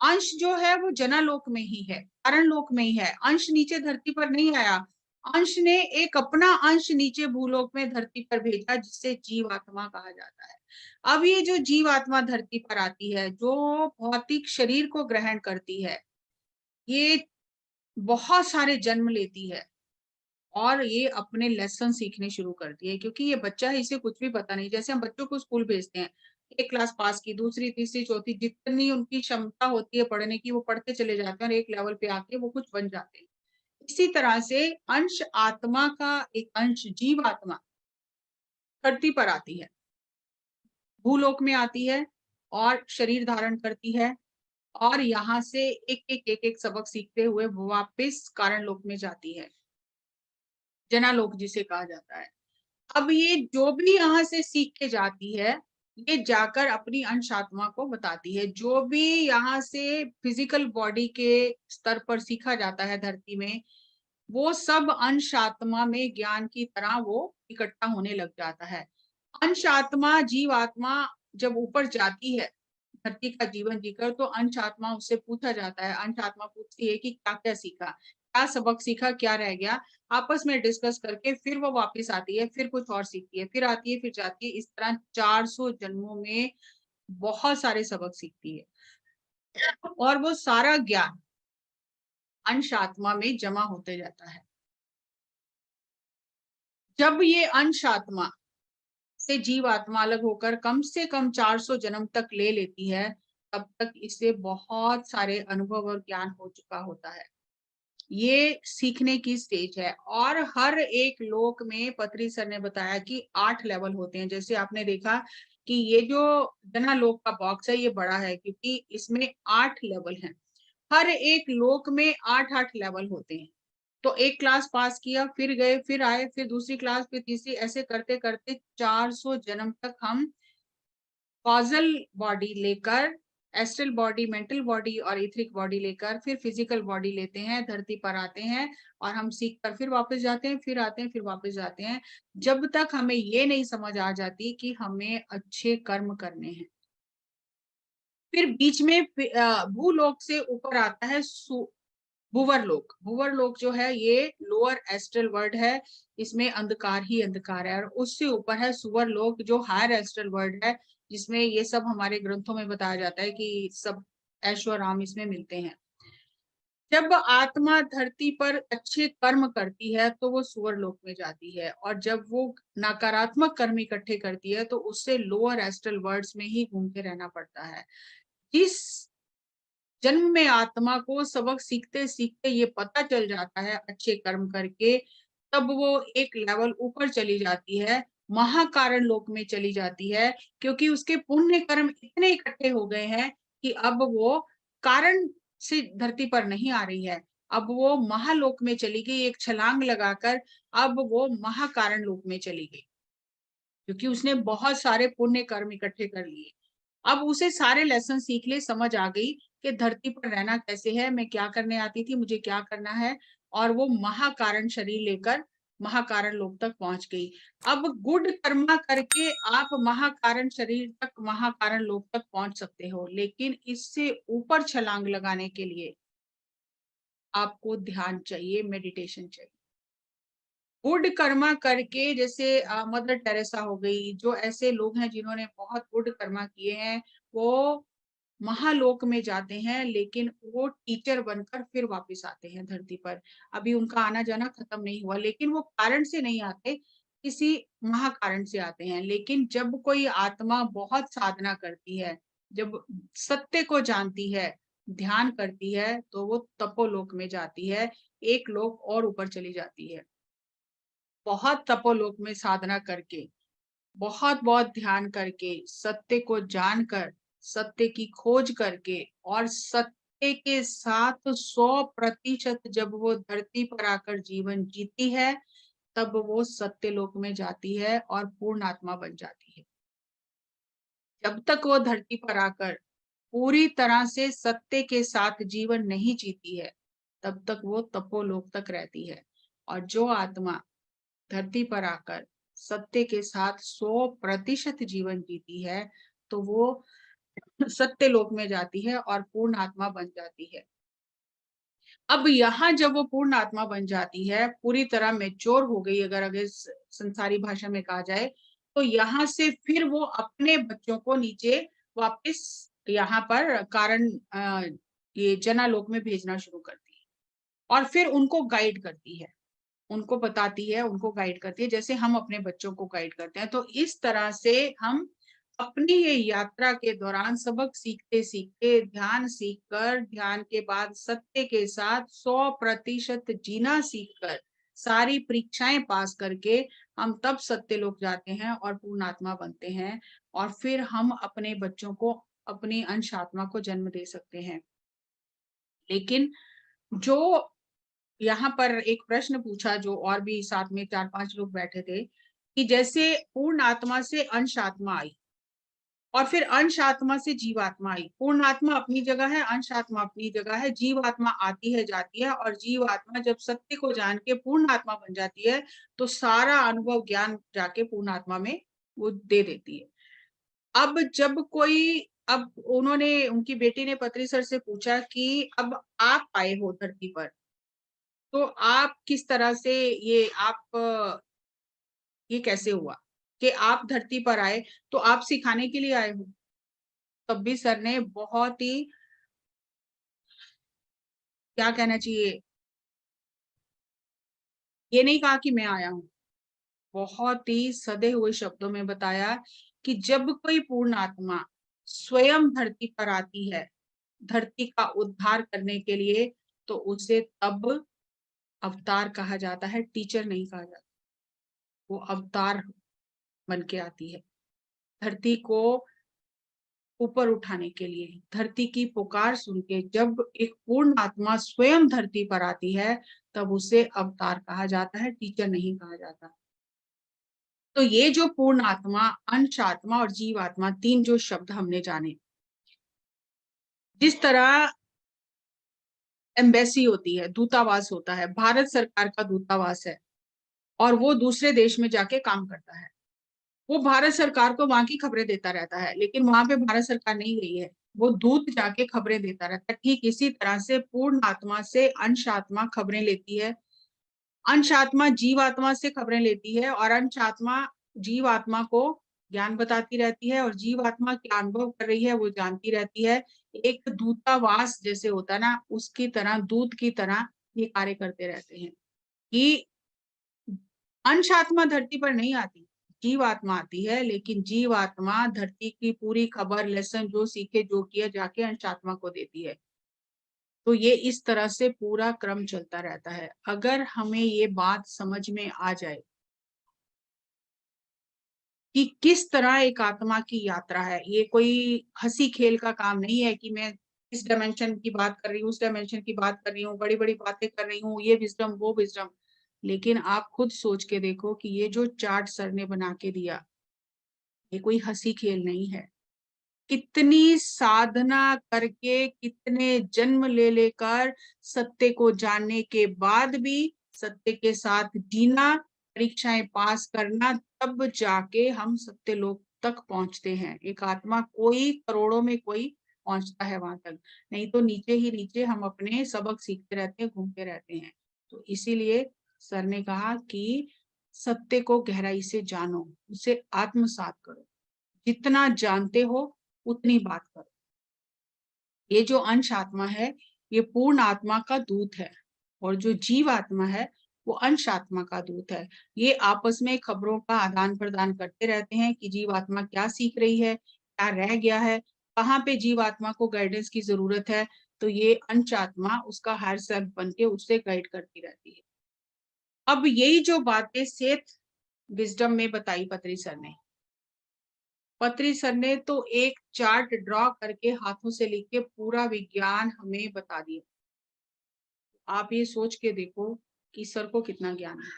अंश जो है वो जनालोक में ही है, कारण लोक में ही है। अंश नीचे धरती पर नहीं आया। अंश ने एक अपना अंश नीचे भूलोक में धरती पर भेजा, जिससे जीवात्मा कहा जाता है। अब ये जो जीवात्मा धरती पर आती है, जो भौतिक शरीर को ग्रहण करती है, ये बहुत सारे जन्म लेती है और ये अपने लेसन सीखने शुरू करती है, क्योंकि ये बच्चा है, इसे कुछ भी पता नहीं। जैसे हम बच्चों को स्कूल भेजते हैं, एक क्लास पास की, दूसरी, तीसरी, चौथी, जितनी उनकी क्षमता होती है पढ़ने की, वो पढ़ते चले जाते हैं और एक लेवल पे आके वो कुछ बन जाते हैं। इसी तरह से अंश आत्मा का एक अंश, जीव आत्मा धरती पर आती है, भूलोक में आती है और शरीर धारण करती है और यहाँ से एक एक सबक सीखते हुए वापस कारण लोक में जाती है, जनालोक जिसे कहा जाता है। अब ये जो भी यहाँ से सीख के जाती है, ये जाकर अपनी अंश आत्मा को बताती है। जो भी यहाँ से फिजिकल बॉडी के स्तर पर सीखा जाता है धरती में, वो सब अंश आत्मा में ज्ञान की तरह वो इकट्ठा होने लग जाता है। अंश आत्मा, जीव आत्मा जब ऊपर जाती है धरती का जीवन जीकर, तो अंश आत्मा उससे पूछा जाता है, अंश आत्मा पूछती है कि क्या क्या सीखा, क्या सबक सीखा, क्या रह गया। आपस में डिस्कस करके फिर वो वापस आती है, फिर कुछ और सीखती है, फिर आती है, फिर जाती है। इस तरह 400 जन्मों में बहुत सारे सबक सीखती है और वो सारा ज्ञान अंश आत्मा में जमा होते जाता है। जब ये अंश आत्मा से जीव आत्मा अलग होकर कम से कम 400 जन्म तक ले लेती है, तब तक इसे बहुत सारे अनुभव और ज्ञान हो चुका होता है। ये सीखने की स्टेज है और हर एक लोक में पत्री सर ने बताया कि 8 लेवल होते हैं। जैसे आपने देखा कि ये जो जना लोक का बॉक्स है, ये बड़ा है क्योंकि इसमें 8 लेवल हैं। हर एक लोक में 8-8 लेवल होते हैं। तो एक क्लास पास किया, फिर गए, फिर आए, फिर दूसरी क्लास, फिर तीसरी, ऐसे करते-करते 400 जन्म तक हम कॉजल बॉडी लेकर, एस्ट्रल बॉडी, मेंटल बॉडी और इथरिक बॉडी लेकर फिर फिजिकल बॉडी लेते हैं, धरती पर आते हैं और हम सीख कर फिर वापस जाते हैं, फिर आते हैं, फिर वापस जाते हैं, जब तक हमें ये नहीं समझ आ जाती कि हमें अच्छे कर्म करने हैं। फिर बीच में भूलोक से ऊपर आता है भूवर लोक। भूवर लोक जो है ये लोअर एस्ट्रल वर्ल्ड है, इसमें अंधकार ही अंधकार है और उससे ऊपर है सुवर लोक जो हायर एस्ट्रल वर्ल्ड है, जिसमें ये सब हमारे ग्रंथों में बताया जाता है कि सब ऐशो आराम इसमें मिलते हैं। जब आत्मा धरती पर अच्छे कर्म करती है तो वो सुवर लोक में जाती है और जब वो नकारात्मक कर्म इकट्ठे करती है तो उससे लोअर एस्ट्रल वर्ल्ड्स में ही घूमते रहना पड़ता है। जिस जन्म में आत्मा को सबक सीखते सीखते ये पता चल जाता है अच्छे कर्म करके, तब वो एक लेवल ऊपर चली जाती है, महाकारण लोक में चली जाती है, क्योंकि उसके पुण्य कर्म इतने इकट्ठे हो गए हैं कि अब वो कारण से धरती पर नहीं आ रही है, अब वो महालोक में चली गई, एक छलांग लगाकर अब वो महाकारण लोक में चली गई, क्योंकि उसने बहुत सारे पुण्य कर्म इकट्ठे कर लिए। अब उसे सारे लेसन सीख ले, समझ आ गई कि धरती पर रहना कैसे है, मैं क्या करने आती थी, मुझे क्या करना है, और वो महाकारण शरीर लेकर महाकारण लोक तक पहुंच गई। अब गुड कर्मा करके आप महाकारण शरीर तक, महाकारण लोक तक पहुंच सकते हो, लेकिन इससे ऊपर छलांग लगाने के लिए आपको ध्यान चाहिए, मेडिटेशन चाहिए। गुड कर्मा करके, जैसे मदर टेरेसा हो गई, जो ऐसे लोग हैं जिन्होंने बहुत गुड कर्मा किए हैं, वो महालोक में जाते हैं, लेकिन वो टीचर बनकर फिर वापस आते हैं धरती पर। अभी उनका आना जाना खत्म नहीं हुआ, लेकिन वो कारण से नहीं आते, किसी महाकारण से आते हैं। लेकिन जब कोई आत्मा बहुत साधना करती है, जब सत्य को जानती है, ध्यान करती है तो वो तपोलोक में जाती है, एक लोक और ऊपर चली जाती है। बहुत तपोलोक में साधना करके, बहुत-बहुत ध्यान करके, सत्य को जानकर, सत्य की खोज करके और सत्य के साथ 100% जब वो धरती पर आकर जीवन जीती है, तब वो सत्यलोक में जाती है और पूर्ण आत्मा बन जाती है। जब तक वो धरती पर आकर पूरी तरह से सत्य के साथ जीवन नहीं जीती है, तब तक वो तपोलोक तक रहती है। और जो आत्मा धरती पर आकर सत्य के साथ 100% जीवन जीती है, तो वो सत्य लोक में जाती है और पूर्ण आत्मा बन जाती है। अब यहाँ जब वो पूर्ण आत्मा बन जाती है, पूरी तरह मैच्योर हो गई, अगर संसारी भाषा में कहा जाए, तो यहाँ से फिर वो अपने बच्चों को नीचे वापस यहाँ पर कारण ये जनालोक में भेजना शुरू करती है और फिर उनको गाइड करती है। उनको बताती है, उनको गाइड करती है, जैसे हम अपने बच्चों को गाइड करते हैं। तो इस तरह से हम अपनी ये यात्रा के दौरान सबक सीखते-सीखते, ध्यान सीखकर, ध्यान के बाद सत्य के साथ 100% जीना सीखकर, सारी परीक्षाएँ पास करके हम तब सत्यलोक जाते हैं और पूर्ण आत्मा बनते हैं और फिर हम अपने बच्चों को अपनी अंश आत्मा को जन्म दे सकते हैं। लेकिन जो यहाँ पर एक प्रश्न पूछा, जो और भी साथ में 4-5 लोग बैठे थे, कि जैसे पूर्ण आत्मा से अंश आत्मा आई और फिर अंश आत्मा से जीवात्मा आई। पूर्ण आत्मा अपनी जगह है, अंश आत्मा अपनी जगह है, जीवात्मा आती है, जाती है और जीवात्मा जब सत्य को जान के पूर्ण आत्मा बन जाती है, तो सारा अनुभव ज्ञान जाके पूर्ण आत्मा में वो दे देती है। अब जब कोई अब उन्होंने उनकी बेटी ने पत्री सर से पूछा कि अब आप आए हो धरती पर, तो आप किस तरह से ये ये कैसे हुआ कि आप धरती पर आए, तो आप सिखाने के लिए आए हो? तब भी सर ने बहुत ही क्या कहना चाहिए, ये नहीं कहा कि मैं आया हूँ। बहुत ही सधे हुए शब्दों में बताया कि जब कोई पूर्ण आत्मा स्वयं धरती पर आती है, धरती का उद्धार करने के लिए, तो उसे तब अवतार कहा जाता है, टीचर नहीं कहा जाता। वो अवतार बन के आती है। धरती को ऊपर उठाने के लिए, धरती की पुकार सुन के जब एक पूर्ण आत्मा स्वयं धरती पर आती है, तब उसे अवतार कहा जाता है, टीचर नहीं कहा जाता। तो ये जो पूर्ण आत्मा, अंश आत्मा और जीव आत्मा, 3 जो शब्द हमने जाने, जिस तरह एम्बेसी होती है, दूतावास होता है, भारत सरकार का दूतावास है और वो दूसरे देश में जाके काम करता है। वो भारत सरकार को वहां की खबरें देता रहता है, लेकिन वहां पे भारत सरकार नहीं गई है, वो दूत जाके खबरें देता रहता है। ठीक इसी तरह से पूर्ण आत्मा से अंश आत्मा खबरें लेती है, अंश आत्मा जीव आत्मा से खबरें लेती है और अंश आत्मा जीव आत्मा को ज्ञान बताती रहती है और जीव आत्मा क्या अनुभव कर रही है वो जानती रहती है। एक दूतावास जैसे होता है ना, उसकी तरह, दूत की तरह ये कार्य करते रहते हैं कि अंश आत्मा धरती पर नहीं आती, जीव आत्मा आती है, लेकिन जीव आत्मा धरती की पूरी खबर, लेसन जो सीखे, जो किया, जाके अंश आत्मा को देती है। तो ये इस तरह से पूरा क्रम चलता रहता है। अगर हमें ये बात समझ में आ जाए कि किस तरह एक आत्मा की यात्रा है, ये कोई हंसी खेल का काम नहीं है कि मैं इस डायमेंशन की बात कर रही हूँ, उस डायमेंशन की बात कर रही हूँ, बड़ी बड़ी बातें कर रही हूँ, ये विजडम वो विजडम। लेकिन आप खुद सोच के देखो कि ये जो चार्ट सर ने बना के दिया, ये कोई हंसी खेल नहीं है। कितनी साधना करके, कितने जन्म ले लेकर, सत्य को जानने के बाद भी सत्य के साथ जीना, परीक्षाएं पास करना, तब जाके हम सत्य लोक तक पहुंचते हैं। एक आत्मा कोई करोड़ों में कोई पहुंचता है वहां तक, नहीं तो नीचे ही नीचे हम अपने सबक सीखते रहते हैं, घूमते रहते हैं। तो इसीलिए सर ने कहा कि सत्य को गहराई से जानो, उसे आत्मसात करो, जितना जानते हो उतनी बात करो। ये जो अंश आत्मा है, ये पूर्ण आत्मा का दूत है और जो जीव आत्मा है, वो अंश आत्मा का दूत है। ये आपस में खबरों का आदान प्रदान करते रहते हैं कि जीव आत्मा क्या सीख रही है, क्या रह गया है, कहाँ पे जीव आत्मा को गाइडेंस की जरूरत है। तो ये अंश आत्मा उसका हायर सेल्फ बन के उससे गाइड करती रहती है। अब यही जो बातें सेठ विजडम में बताई पत्री सर ने तो एक चार्ट ड्रॉ करके हाथों से लिख के पूरा विज्ञान हमें बता दिया। आप ये सोच के देखो कि सर को कितना ज्ञान है,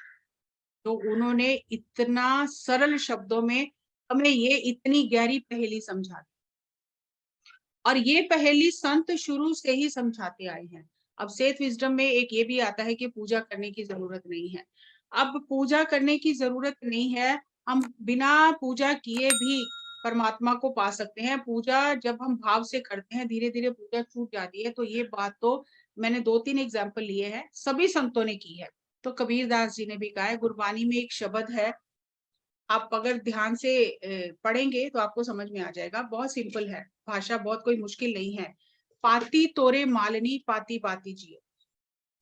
तो उन्होंने इतना सरल शब्दों में हमें ये इतनी गहरी पहेली समझा दी। और ये पहेली संत शुरू से ही समझाते आए हैं। अब सेठ विजडम में एक ये भी आता है कि पूजा करने की जरूरत नहीं है। अब पूजा करने की जरूरत नहीं है, हम बिना पूजा किए भी परमात्मा को पा सकते हैं। पूजा जब हम भाव से करते हैं, धीरे धीरे पूजा छूट जाती है। तो ये बात तो मैंने 2-3 एग्जाम्पल लिए हैं, सभी संतों ने की है। तो कबीरदास जी ने भी कहा है, गुरबानी में एक शब्द है, आप अगर ध्यान से पढ़ेंगे तो आपको समझ में आ जाएगा। बहुत सिंपल है, भाषा बहुत कोई मुश्किल नहीं है। पाती तोरे मालिनी पाती पाती जियो,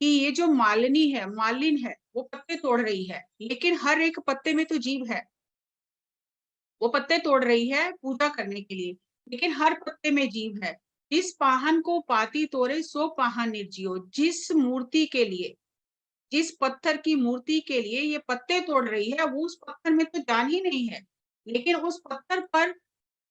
कि ये जो मालिनी है, मालिन है, वो पत्ते तोड़ रही है, लेकिन हर एक पत्ते में तो जीव है। वो पत्ते तोड़ रही है पूजा करने के लिए, लेकिन हर पत्ते में जीव है। जिस पाहन को पाती तोरे सो पाहन निर्जियो, जिस मूर्ति के लिए, जिस पत्थर की मूर्ति के लिए ये पत्ते तोड़ रही है, वो उस पत्थर में तो जान ही नहीं है, लेकिन उस पत्थर पर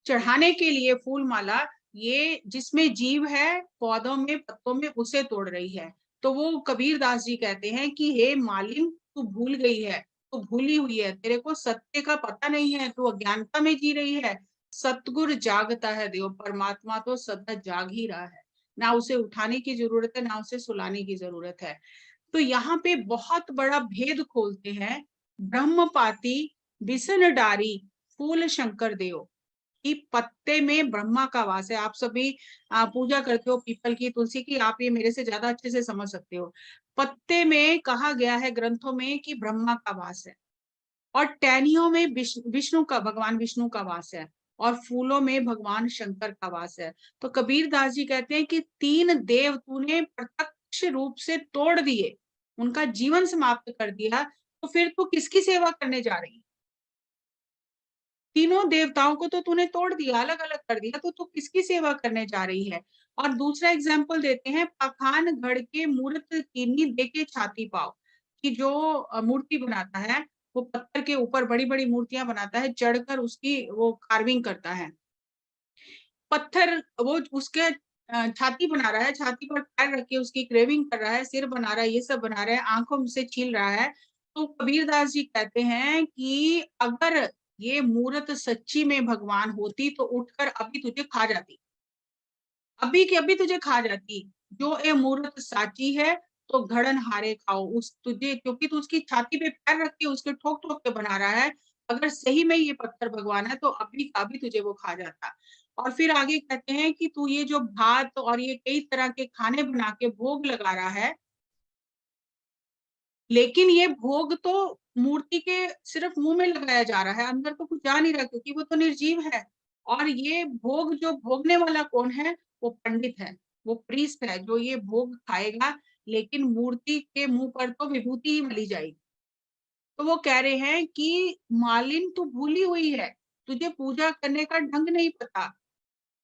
चढ़ाने के लिए फूल माला, ये जिसमें जीव है, पौधों में, पत्तों में, उसे तोड़ रही है। तो वो कबीरदास जी कहते हैं कि हे मालिन, तू भूल गई है, तू भूली हुई है, तेरे को सत्य का पता नहीं है, तू अज्ञानता में जी रही है। सतगुर जागता है देव, परमात्मा तो सदा जाग ही रहा है, ना उसे उठाने की जरूरत है, ना उसे सुलाने की जरूरत है। तो यहाँ पे बहुत बड़ा भेद खोलते हैं। ब्रह्मपाती बिसन डारी फूल शंकर देव, कि पत्ते में ब्रह्मा का वास है। आप सभी पूजा करते हो पीपल की, तुलसी की, आप ये मेरे से ज्यादा अच्छे से समझ सकते हो। पत्ते में कहा गया है ग्रंथों में कि ब्रह्मा का वास है, और टहनियों में विष्णु का, भगवान विष्णु का वास है, और फूलों में भगवान शंकर का वास है। तो कबीरदास जी कहते हैं कि 3 देव तूने प्रत्यक्ष रूप से तोड़ दिए, उनका जीवन समाप्त कर दिया, तो फिर तू किसकी सेवा करने जा रही है? तीनों देवताओं को तो तूने तोड़ दिया, अलग अलग कर दिया, तो तू किसकी सेवा करने जा रही है? और दूसरा एग्जाम्पल देते हैं, पाखान गढ़ के मूर्त कीनी दे के छाती पाओ, कि जो मूर्ति बनाता है, वो पत्थर के ऊपर बड़ी बड़ी मूर्तियां बनाता है, चढ़कर उसकी वो कार्विंग करता है। पत्थर वो उसके छाती बना रहा है, छाती पर पैर रख के उसकी क्रेविंग कर रहा है, सिर बना रहा है, ये सब बना रहा है, आंखों से छील रहा है। तो कबीरदास जी कहते हैं कि अगर ये मूर्त सच्ची में भगवान होती तो उठकर अभी तुझे खा जाती, अभी के अभी तुझे खा जाती। जो ये मूर्त साची है, तो घड़न हारे खाओ उस तुझे, क्योंकि तू उसकी छाती पे पैर रख के उसके ठोक ठोक के बना रहा है। अगर सही में ये पत्थर भगवान है, तो अभी का अभी तुझे वो खा जाता। और फिर आगे कहते हैं कि तू ये जो भात और ये कई तरह के खाने बना के भोग लगा रहा है, लेकिन ये भोग तो मूर्ति के सिर्फ मुंह में लगाया जा रहा है, अंदर तो कुछ जा नहीं रहा, क्योंकि वो तो निर्जीव है। और ये भोग जो भोगने वाला कौन है? वो पंडित है, वो प्रीस्ट है, जो ये भोग खाएगा, लेकिन मूर्ति के मुंह पर तो विभूति ही मली जाएगी। तो वो कह रहे हैं कि मालिन तू भूली हुई है, तुझे पूजा करने का ढंग नहीं पता,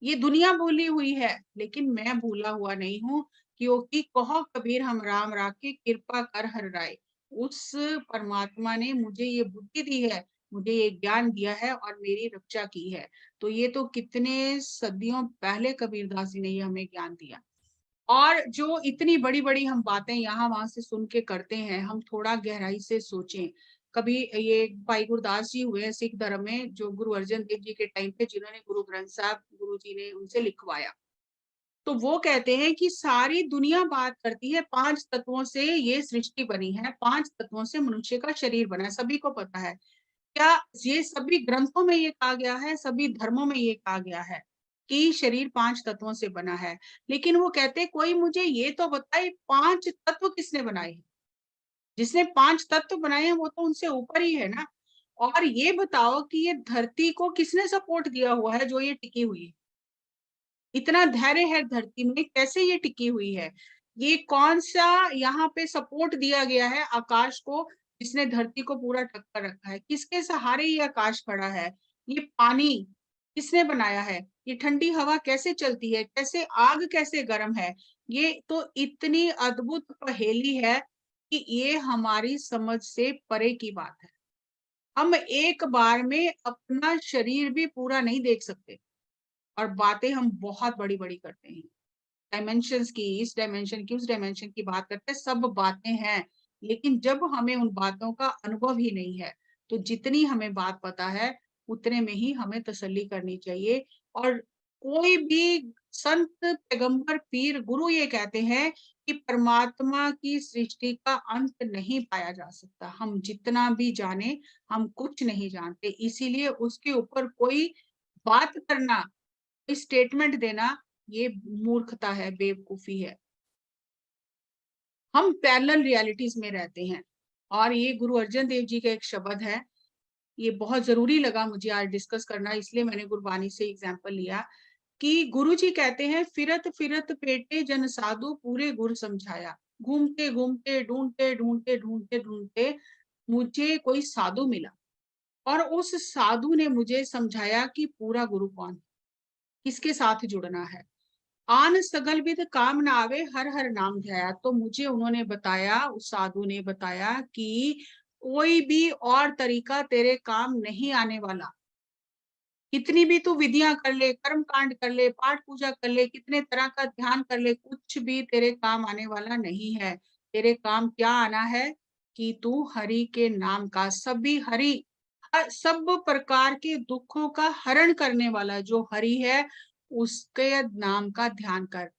ये दुनिया भूली हुई है, लेकिन मैं भूला हुआ नहीं हूँ, क्योंकि कहो कबीर हम राम राखे कृपा कर हर राय। उस परमात्मा ने मुझे ये बुद्धि दी है, मुझे ये ज्ञान दिया है और मेरी रक्षा की है। तो ये तो कितने सदियों पहले कबीरदास जी ने ये हमें ज्ञान दिया। और जो इतनी बड़ी बड़ी हम बातें यहाँ वहां से सुन के करते हैं, हम थोड़ा गहराई से सोचें। कभी ये भाई गुरदास जी हुए हैं सिख धर्म में, जो गुरु अर्जन देव जी के टाइम पे, जिन्होंने गुरु ग्रंथ साहब गुरु जी ने उनसे लिखवाया। तो वो कहते हैं कि सारी दुनिया बात करती है 5 तत्वों से ये सृष्टि बनी है, 5 तत्वों से मनुष्य का शरीर बना है, सभी को पता है। क्या ये सभी ग्रंथों में ये कहा गया है, सभी धर्मों में ये कहा गया है कि शरीर 5 तत्वों से बना है? लेकिन वो कहते, कोई मुझे ये तो बताए 5 तत्व किसने बनाए हैं? जिसने 5 तत्व बनाए हैं वो तो उनसे ऊपर ही है ना। और ये बताओ कि ये धरती को किसने सपोर्ट दिया हुआ है जो ये टिकी हुई है? इतना धैर्य है धरती में, कैसे ये टिकी हुई है? ये कौन सा यहाँ पे सपोर्ट दिया गया है आकाश को, जिसने धरती को पूरा ढक कर रखा है? किसके सहारे ये आकाश खड़ा है? ये पानी, किसने बनाया है? ये ठंडी हवा कैसे चलती है? कैसे आग कैसे गर्म है? ये तो इतनी अद्भुत पहेली है कि ये हमारी समझ से परे की बात है। हम एक बार में अपना शरीर भी पूरा नहीं देख सकते और बातें हम बहुत बड़ी-बड़ी करते हैं। डायमेंशंस की, इस डायमेंशन की, उस डायमेंशन की बात करते हैं, सब बातें हैं। लेकिन जब हमें उन बातों का अनुभव ही नहीं है, तो जितनी हमें बात पता है, उतने में ही हमें तसल्ली करनी चाहिए। और कोई भी संत, पैगंबर, पीर, गुरु ये कहते हैं कि परमात्मा की सृष्टि का अंत नहीं पाया जा सकता। हम जितना भी जाने, हम कुछ नहीं जानते। इसीलिए उसके ऊपर कोई बात करना, कोई स्टेटमेंट देना, ये मूर्खता है, बेवकूफ़ी है। हम पैरेलल रियलिटीज़ में रहते हैं और ये गुरु अर्जन देव जी का एक शब्द है। ये बहुत ज़रूरी लगा मुझे आज डिस्कस करना, इसलिए मैंने गुरबानी से एग्ज़ाम्पल लिया कि गुरु जी कहते हैं, "फिरत फिरत पेटे जन साधु पूरे गुर समझाया।" घूमते-घूमते, ढूँढते-ढूँढते, ढूँढते-ढूँढते मुझे कोई साधु मिला और उस साधु ने मुझे समझाया कि पूरा गुरु कौन है, किसके साथ जुड़ना है। आन सगल विद काम न आवे हर हर नाम ध्याया। तो मुझे उन्होंने बताया, उस साधु ने बताया कि कोई भी और तरीका तेरे काम नहीं आने वाला। कितनी भी तू विधियां कर ले, कर्म कांड कर ले, पाठ पूजा कर ले, कितने तरह का ध्यान कर ले, कुछ भी तेरे काम आने वाला नहीं है। तेरे काम क्या आना है कि तू हरि के नाम का, सभी हरि, सब प्रकार के दुखों का हरण करने वाला जो हरि है, उसके नाम का ध्यान कर।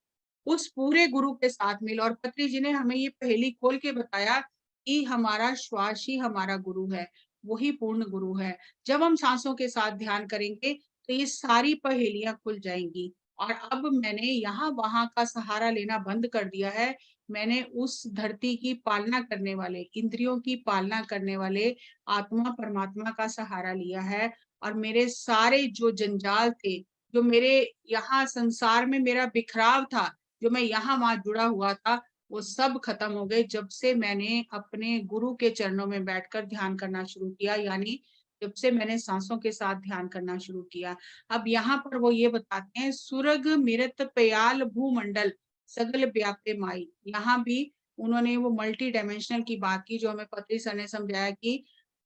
उस पूरे गुरु के साथ मिल। और पत्री जी ने हमें ये पहेली खोल के बताया कि हमारा श्वास ही हमारा गुरु है, वही पूर्ण गुरु है। जब हम सांसों के साथ ध्यान करेंगे तो ये सारी पहेलियां खुल जाएंगी। और अब मैंने यहाँ वहां का सहारा लेना बंद कर दिया है। मैंने उस धरती की पालना करने वाले, इंद्रियों की पालना करने वाले आत्मा परमात्मा का सहारा लिया है। और मेरे सारे जो जंजाल थे, जो मेरे यहाँ संसार में मेरा बिखराव था, जो मैं यहाँ वहां जुड़ा हुआ था, वो सब खत्म हो गए जब से मैंने अपने गुरु के चरणों में बैठकर ध्यान करना शुरू किया। यानी जब से मैंने सांसों के साथ ध्यान करना शुरू किया। अब यहाँ पर वो ये बताते हैं, सुरग मिरत प्याल भूमंडल सगल व्याप्य माई। यहाँ भी उन्होंने वो मल्टी डायमेंशनल की बात की, जो हमें पत्री सर ने समझाया कि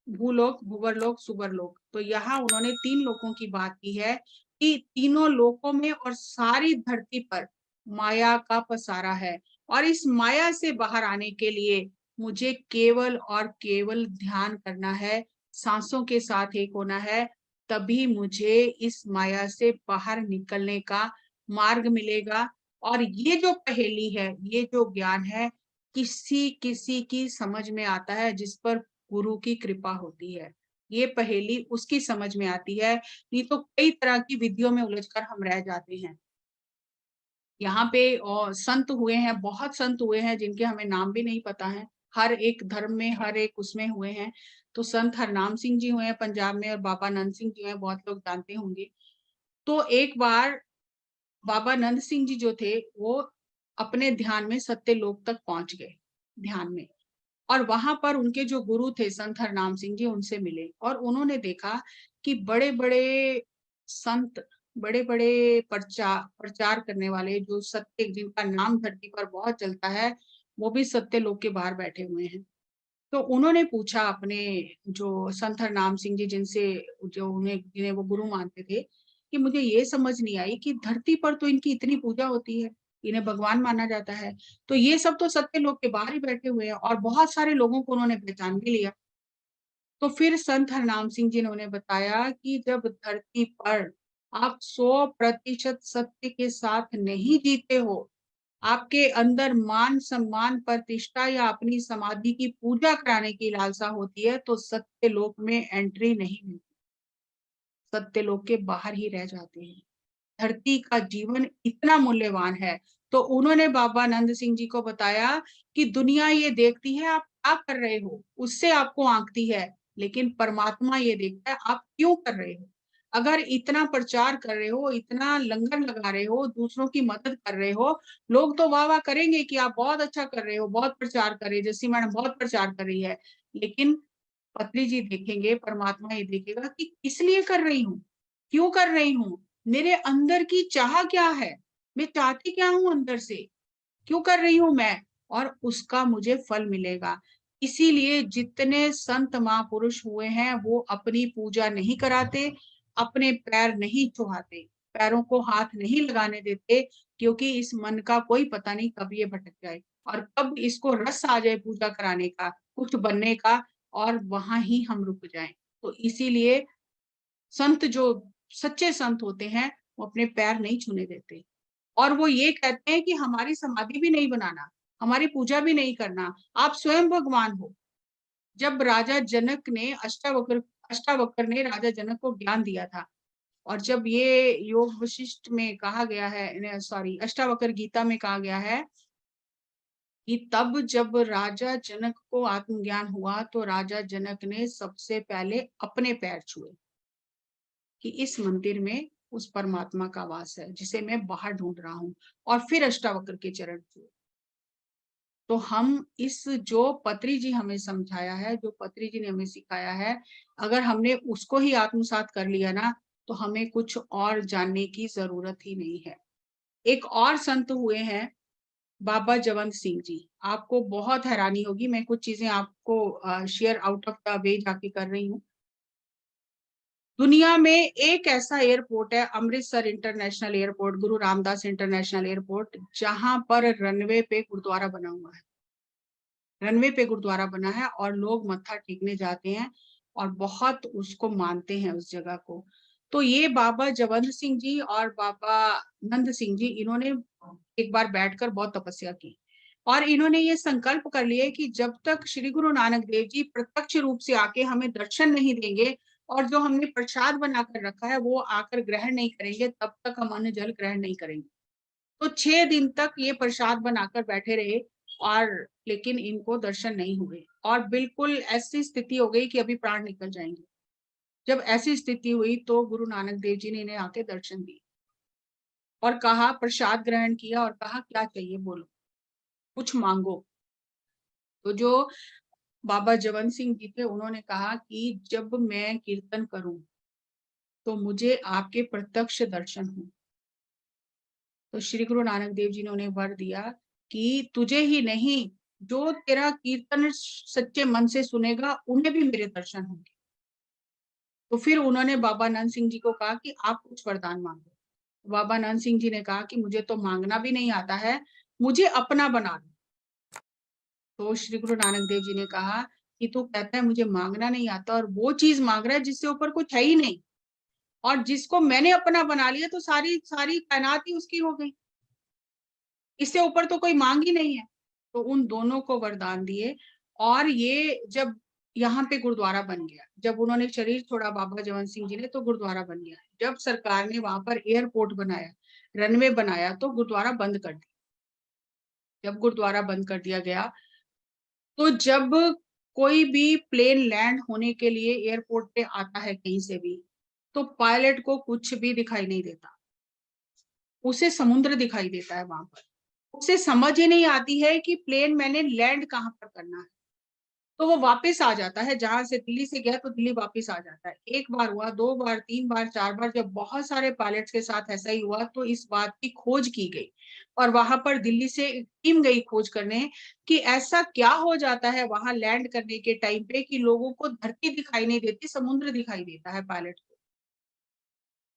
भूलोक, भूवरलोक, सुवरलोक। तो यहाँ उन्होंने 3 लोकों की बात की है कि तीनों लोकों में और सारी धरती पर माया का पसारा है। और इस माया से बाहर आने के लिए मुझे केवल और केवल ध्यान करना है, सांसों के साथ एक होना है, तभी मुझे इस माया से बाहर निकलने का मार्ग मिलेगा। और ये जो पहेली है, ये जो ज्ञान है, किसी किसी की समझ में आता है जिस पर गुरु की कृपा होती है। ये पहेली उसकी समझ में आती है, नहीं तो कई तरह की विधियों में उलझकर हम रह जाते हैं। यहाँ पे संत हुए हैं, बहुत संत हुए हैं जिनके हमें नाम भी नहीं पता है। हर एक धर्म में, हर एक उसमें हुए हैं। तो संत हरनाम सिंह जी हुए हैं पंजाब में, और बाबा नंद सिंह जी हैं, बहुत लोग जानते होंगे। तो एक बार बाबा नंद सिंह जी जो थे, वो अपने ध्यान में सत्यलोक तक पहुंच गए, ध्यान में। और वहां पर उनके जो गुरु थे संत हरनाम सिंह जी, उनसे मिले और उन्होंने देखा कि बड़े-बड़े संत, बड़े-बड़े प्रचार करने वाले, जो सत्य, जिनका नाम धरती पर बहुत चलता है, वो भी सत्य लोक के बाहर बैठे हुए हैं। तो उन्होंने पूछा अपने जो संत हरनाम सिंह जी, जिनसे, जो उन्हें, जिन्हें वो गुरु मानते थे, कि मुझे ये समझ नहीं आई कि धरती पर तो इनकी इतनी पूजा होती है, इन्हें भगवान माना जाता है, तो ये सब तो सत्य लोक के बाहर ही बैठे हुए हैं। और बहुत सारे लोगों को उन्होंने पहचान भी लिया। तो फिर संत हरनाम सिंह जी ने उन्हें बताया कि जब धरती पर आप 100% सत्य के साथ नहीं जीते हो, आपके अंदर मान सम्मान प्रतिष्ठा या अपनी समाधि की पूजा कराने की लालसा होती है, तो सत्य लोक में एंट्री नहीं मिलती, सत्य लोक के बाहर ही रह जाते हैं। धरती का जीवन इतना मूल्यवान है। तो उन्होंने बाबा नंद सिंह जी को बताया कि दुनिया ये देखती है आप क्या कर रहे हो, उससे आपको आंकती है, लेकिन परमात्मा ये देखता है आप क्यों कर रहे हो। अगर इतना प्रचार कर रहे हो, इतना लंगर लगा रहे हो, दूसरों की मदद कर रहे हो, लोग तो वाह-वाह करेंगे कि आप बहुत अच्छा कर रहे हो, बहुत प्रचार कर रही है, जैसी मैडम बहुत प्रचार कर रही है। लेकिन पत्री जी देखेंगे, परमात्मा ये देखेगा कि किस लिए कर रही हूँ? क्यों कर रही हूँ, मेरे अंदर की चाह क्या है, मैं चाहती क्या हूँ अंदर से, क्यों कर रही हूँ मैं, और उसका मुझे फल मिलेगा। इसीलिए जितने संत महापुरुष हुए हैं वो अपनी पूजा नहीं कराते, अपने पैर नहीं छुआते, पैरों को हाथ नहीं लगाने देते, क्योंकि इस मन का कोई पता नहीं कब ये भटक जाए और कब इसको रस आ जाए पूजा कराने का, कुछ बनने का, और वहां ही हम रुक जाएं। तो इसीलिए संत जो सच्चे संत होते हैं वो अपने पैर नहीं छूने देते, और वो ये कहते हैं कि हमारी समाधि भी नहीं बनाना, हमारी पूजा भी नहीं करना, आप स्वयं भगवान हो। जब राजा जनक ने अष्टावक्र ने राजा जनक को ज्ञान दिया था, और जब ये योग वशिष्ठ में कहा गया है, सॉरी अष्टावक्र गीता में कहा गया है कि तब जब राजा जनक को आत्मज्ञान हुआ तो राजा जनक ने सबसे पहले अपने पैर छुए कि इस मंदिर में उस परमात्मा का वास है जिसे मैं बाहर ढूंढ रहा हूँ, और फिर अष्टावक्र के चरण छुए। तो हम इस जो पत्री जी हमें समझाया है, जो पत्री जी ने हमें सिखाया है, अगर हमने उसको ही आत्मसात कर लिया ना, तो हमें कुछ और जानने की जरूरत ही नहीं है। एक और संत हुए हैं बाबा जवंत सिंह जी। आपको बहुत हैरानी होगी, मैं कुछ चीजें आपको share out of the way जाके कर रही हूँ। दुनिया में एक ऐसा एयरपोर्ट है, अमृतसर इंटरनेशनल एयरपोर्ट, गुरु रामदास इंटरनेशनल एयरपोर्ट, जहां पर रनवे पे गुरुद्वारा बना हुआ है। रनवे पे गुरुद्वारा बना है और लोग मत्था टेकने जाते हैं और बहुत उसको मानते हैं उस जगह को। तो ये बाबा जवंत सिंह जी और बाबा नंद सिंह जी, इन्होंने एक बार बैठकर बहुत तपस्या की और इन्होंने ये संकल्प कर लिया कि जब तक श्री गुरु नानक देव जी प्रत्यक्ष रूप से आके हमें दर्शन नहीं देंगे और जो हमने प्रसाद बनाकर रखा है वो आकर ग्रहण नहीं करेंगे, तब तक हम अन्न जल ग्रहण नहीं करेंगे। तो 6 दिन तक ये प्रसाद बनाकर बैठे रहे, और लेकिन इनको दर्शन नहीं हुए और बिल्कुल ऐसी स्थिति हो गई कि अभी प्राण निकल जाएंगे। जब ऐसी स्थिति हुई तो गुरु नानक देव जी ने इन्हें आके दर्शन दिए और कहा, प्रसाद ग्रहण किया और कहा क्या चाहिए बोलो, कुछ मांगो। तो जो बाबा जवंत सिंह जी थे उन्होंने कहा कि जब मैं कीर्तन करूं तो मुझे आपके प्रत्यक्ष दर्शन हो। तो श्री गुरु नानक देव जी ने उन्हें वर दिया कि तुझे ही नहीं, जो तेरा कीर्तन सच्चे मन से सुनेगा उन्हें भी मेरे दर्शन होंगे। तो फिर उन्होंने बाबा नंद सिंह जी को कहा कि आप कुछ वरदान मांगो। बाबा नंद सिंह जी ने कहा कि मुझे तो मांगना भी नहीं आता है, मुझे अपना बना दो। तो श्री गुरु नानक देव जी ने कहा कि तू कहता है मुझे मांगना नहीं आता और वो चीज मांग रहा है जिससे ऊपर कुछ है ही नहीं, और जिसको मैंने अपना बना लिया तो सारी सारी कायनात ही उसकी हो गई, इससे ऊपर तो कोई मांग ही नहीं है। तो उन दोनों को वरदान दिए, और ये जब यहाँ पे गुरुद्वारा बन गया, जब उन्होंने शरीर छोड़ा बाबा जवंत सिंह जी ने तो गुरुद्वारा बन गया। जब सरकार ने वहां पर एयरपोर्ट बनाया, रनवे बनाया, तो गुरुद्वारा बंद कर दिया। जब गुरुद्वारा बंद कर दिया गया तो जब कोई भी प्लेन लैंड होने के लिए एयरपोर्ट पे आता है कहीं से भी, तो पायलट को कुछ भी दिखाई नहीं देता, उसे समुद्र दिखाई देता है वहां पर। उसे समझ ही नहीं आती है कि प्लेन मैंने लैंड कहाँ पर करना है। तो वो वापस आ जाता है, जहां से दिल्ली से गया तो दिल्ली वापस आ जाता है। एक बार हुआ, 2 बार, 3 बार, 4 बार, जब बहुत सारे पायलट्स के साथ ऐसा ही हुआ तो इस बात की खोज की गई और वहां पर दिल्ली से एक टीम गई खोज करने कि ऐसा क्या हो जाता है वहां लैंड करने के टाइम पे कि लोगों को धरती दिखाई नहीं देती, समुद्र दिखाई देता है पायलट को।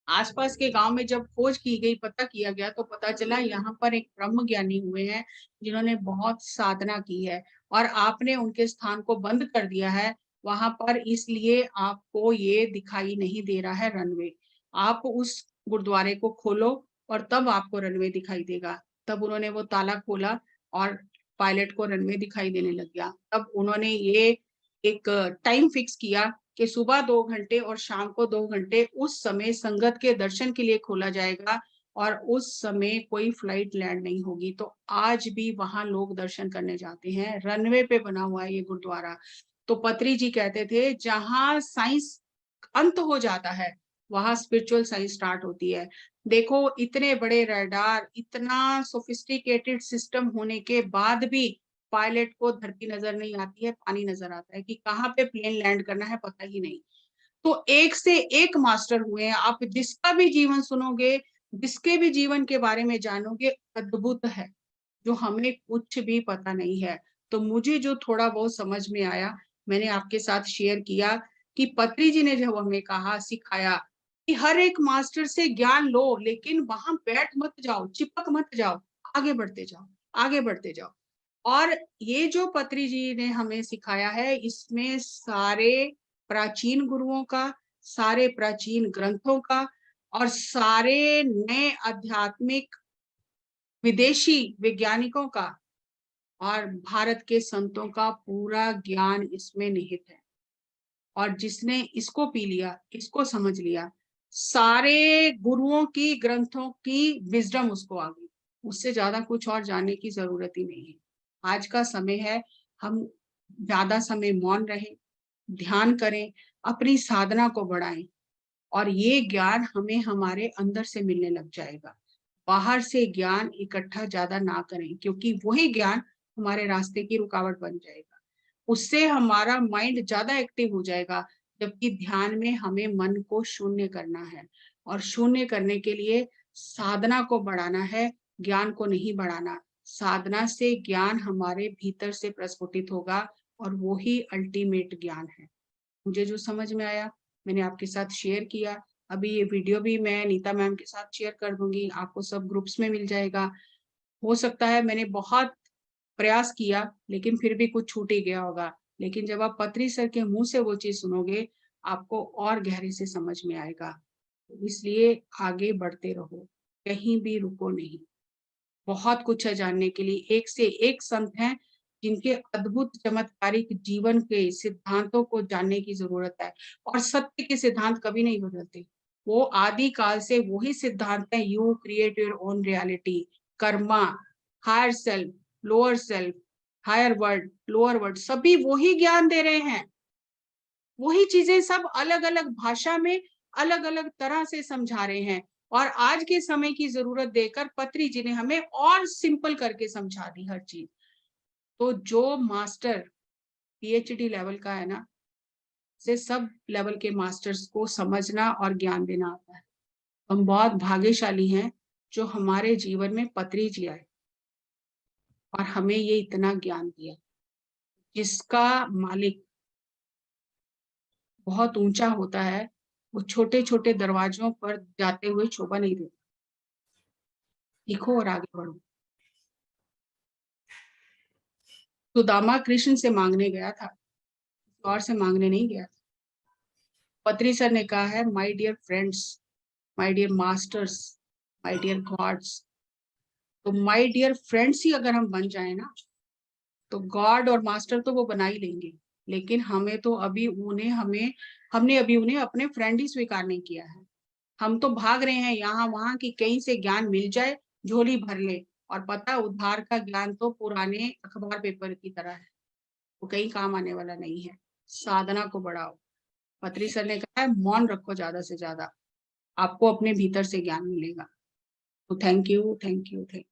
आसपास के गांव में जब खोज की गई, पता किया गया, तो पता चला यहाँ पर एक ब्रह्म ज्ञानी हुए हैं जिन्होंने बहुत साधना की है और आपने उनके स्थान को बंद कर दिया है वहां पर, इसलिए आपको ये दिखाई नहीं दे रहा है रनवे। आप उस गुरुद्वारे को खोलो और तब आपको रनवे दिखाई देगा। तब उन्होंने वो ताला खोला और पायलट को रनवे दिखाई देने लग गया। तब उन्होंने ये एक टाइम फिक्स किया कि सुबह 2 घंटे और शाम को 2 घंटे उस समय संगत के दर्शन के लिए खोला जाएगा और उस समय कोई फ्लाइट लैंड नहीं होगी। तो आज भी वहां लोग दर्शन करने जाते हैं, रनवे पे बना हुआ है ये गुरुद्वारा। तो पत्री जी कहते थे जहां साइंस अंत हो जाता है वहां स्पिरिचुअल साइंस स्टार्ट होती है। देखो इतने बड़े रडार, इतना सोफिस्टिकेटेड सिस्टम होने के बाद भी पायलट को धरती नजर नहीं आती है, पानी नजर आता है कि कहाँ पे प्लेन लैंड करना है पता ही नहीं। तो एक से एक मास्टर हुए हैं। आप जिसका भी जीवन सुनोगे, जिसके भी जीवन के बारे में जानोगे, अद्भुत है, जो हमें कुछ भी पता नहीं है। तो मुझे जो थोड़ा बहुत समझ में आया, मैंने आपके साथ शेयर किया कि पत्री जी ने जब हमें कहा, सिखाया कि हर एक मास्टर से ज्ञान लो, लेकिन वहां बैठ मत जाओ, चिपक मत जाओ, आगे बढ़ते जाओ, आगे बढ़ते जाओ। और ये जो पत्री जी ने हमें सिखाया है, इसमें सारे प्राचीन गुरुओं का, सारे प्राचीन ग्रंथों का और सारे नए आध्यात्मिक विदेशी वैज्ञानिकों का और भारत के संतों का पूरा ज्ञान इसमें निहित है। और जिसने इसको पी लिया, इसको समझ लिया, सारे गुरुओं की ग्रंथों की विजडम उसको आ गई। उससे ज्यादा कुछ और जानने की जरूरत ही नहीं है। आज का समय है, हम ज्यादा समय मौन रहे, ध्यान करें, अपनी साधना को बढ़ाएं और ये ज्ञान हमें हमारे अंदर से मिलने लग जाएगा। बाहर से ज्ञान इकट्ठा ज्यादा ना करें, क्योंकि वही ज्ञान हमारे रास्ते की रुकावट बन जाएगा। उससे हमारा माइंड ज्यादा एक्टिव हो जाएगा, जबकि ध्यान में हमें मन को शून्य करना है। और शून्य करने के लिए साधना को बढ़ाना है, ज्ञान को नहीं बढ़ाना। साधना से ज्ञान हमारे भीतर से प्रस्फुटित होगा और वो ही अल्टीमेट ज्ञान है। मुझे जो समझ में आया, मैंने आपके साथ शेयर किया। अभी ये वीडियो भी मैं नीता मैम के साथ शेयर कर दूंगी, आपको सब ग्रुप्स में मिल जाएगा। हो सकता है मैंने बहुत प्रयास किया, लेकिन फिर भी कुछ छूट ही गया होगा। लेकिन जब आप पत्री सर के मुंह से वो चीज सुनोगे, आपको और गहरे से समझ में आएगा। इसलिए आगे बढ़ते रहो, कहीं भी रुको नहीं। बहुत कुछ है जानने के लिए। एक से एक संत हैं जिनके अद्भुत चमत्कारिक जीवन के सिद्धांतों को जानने की जरूरत है। और सत्य के सिद्धांत कभी नहीं बदलते, वो आदि काल से वही सिद्धांत है। You create your own reality, karma, higher self, lower self, higher world, lower world, सभी वही ज्ञान दे रहे हैं। वही चीजें सब अलग अलग भाषा में अलग अलग तरह से समझा रहे हैं। और आज के समय की जरूरत देकर पत्री जी ने हमें और सिंपल करके समझा दी हर चीज। तो जो मास्टर पीएचडी लेवल का है ना, से सब लेवल के मास्टर्स को समझना और ज्ञान देना आता है। हम बहुत भाग्यशाली हैं जो हमारे जीवन में पत्री जी आए और हमें ये इतना ज्ञान दिया, जिसका मालिक बहुत ऊंचा होता है, वो छोटे छोटे दरवाजों पर जाते हुए शोभा नहीं देता। सीखो और आगे बढ़ो। सुदामा कृष्ण से मांगने गया था, और से मांगने नहीं गया था। पत्री सर ने कहा है, my dear friends, my dear masters, my dear gods. तो माय डियर फ्रेंड्स ही अगर हम बन जाए ना, तो गॉड और मास्टर तो वो बना ही लेंगे। लेकिन हमें तो अभी उन्हें हमें हमने अभी उन्हें अपने फ्रेंड ही स्वीकार नहीं किया है। हम तो भाग रहे हैं यहाँ वहां कि कहीं से ज्ञान मिल जाए, झोली भर ले। और पता, उद्धार का ज्ञान तो पुराने अखबार पेपर की तरह है, वो कहीं काम आने वाला नहीं है। साधना को बढ़ाओ। पत्री सर ने कहा है, मौन रखो ज्यादा से ज्यादा, आपको अपने भीतर से ज्ञान मिलेगा। तो thank you, thank you, thank you.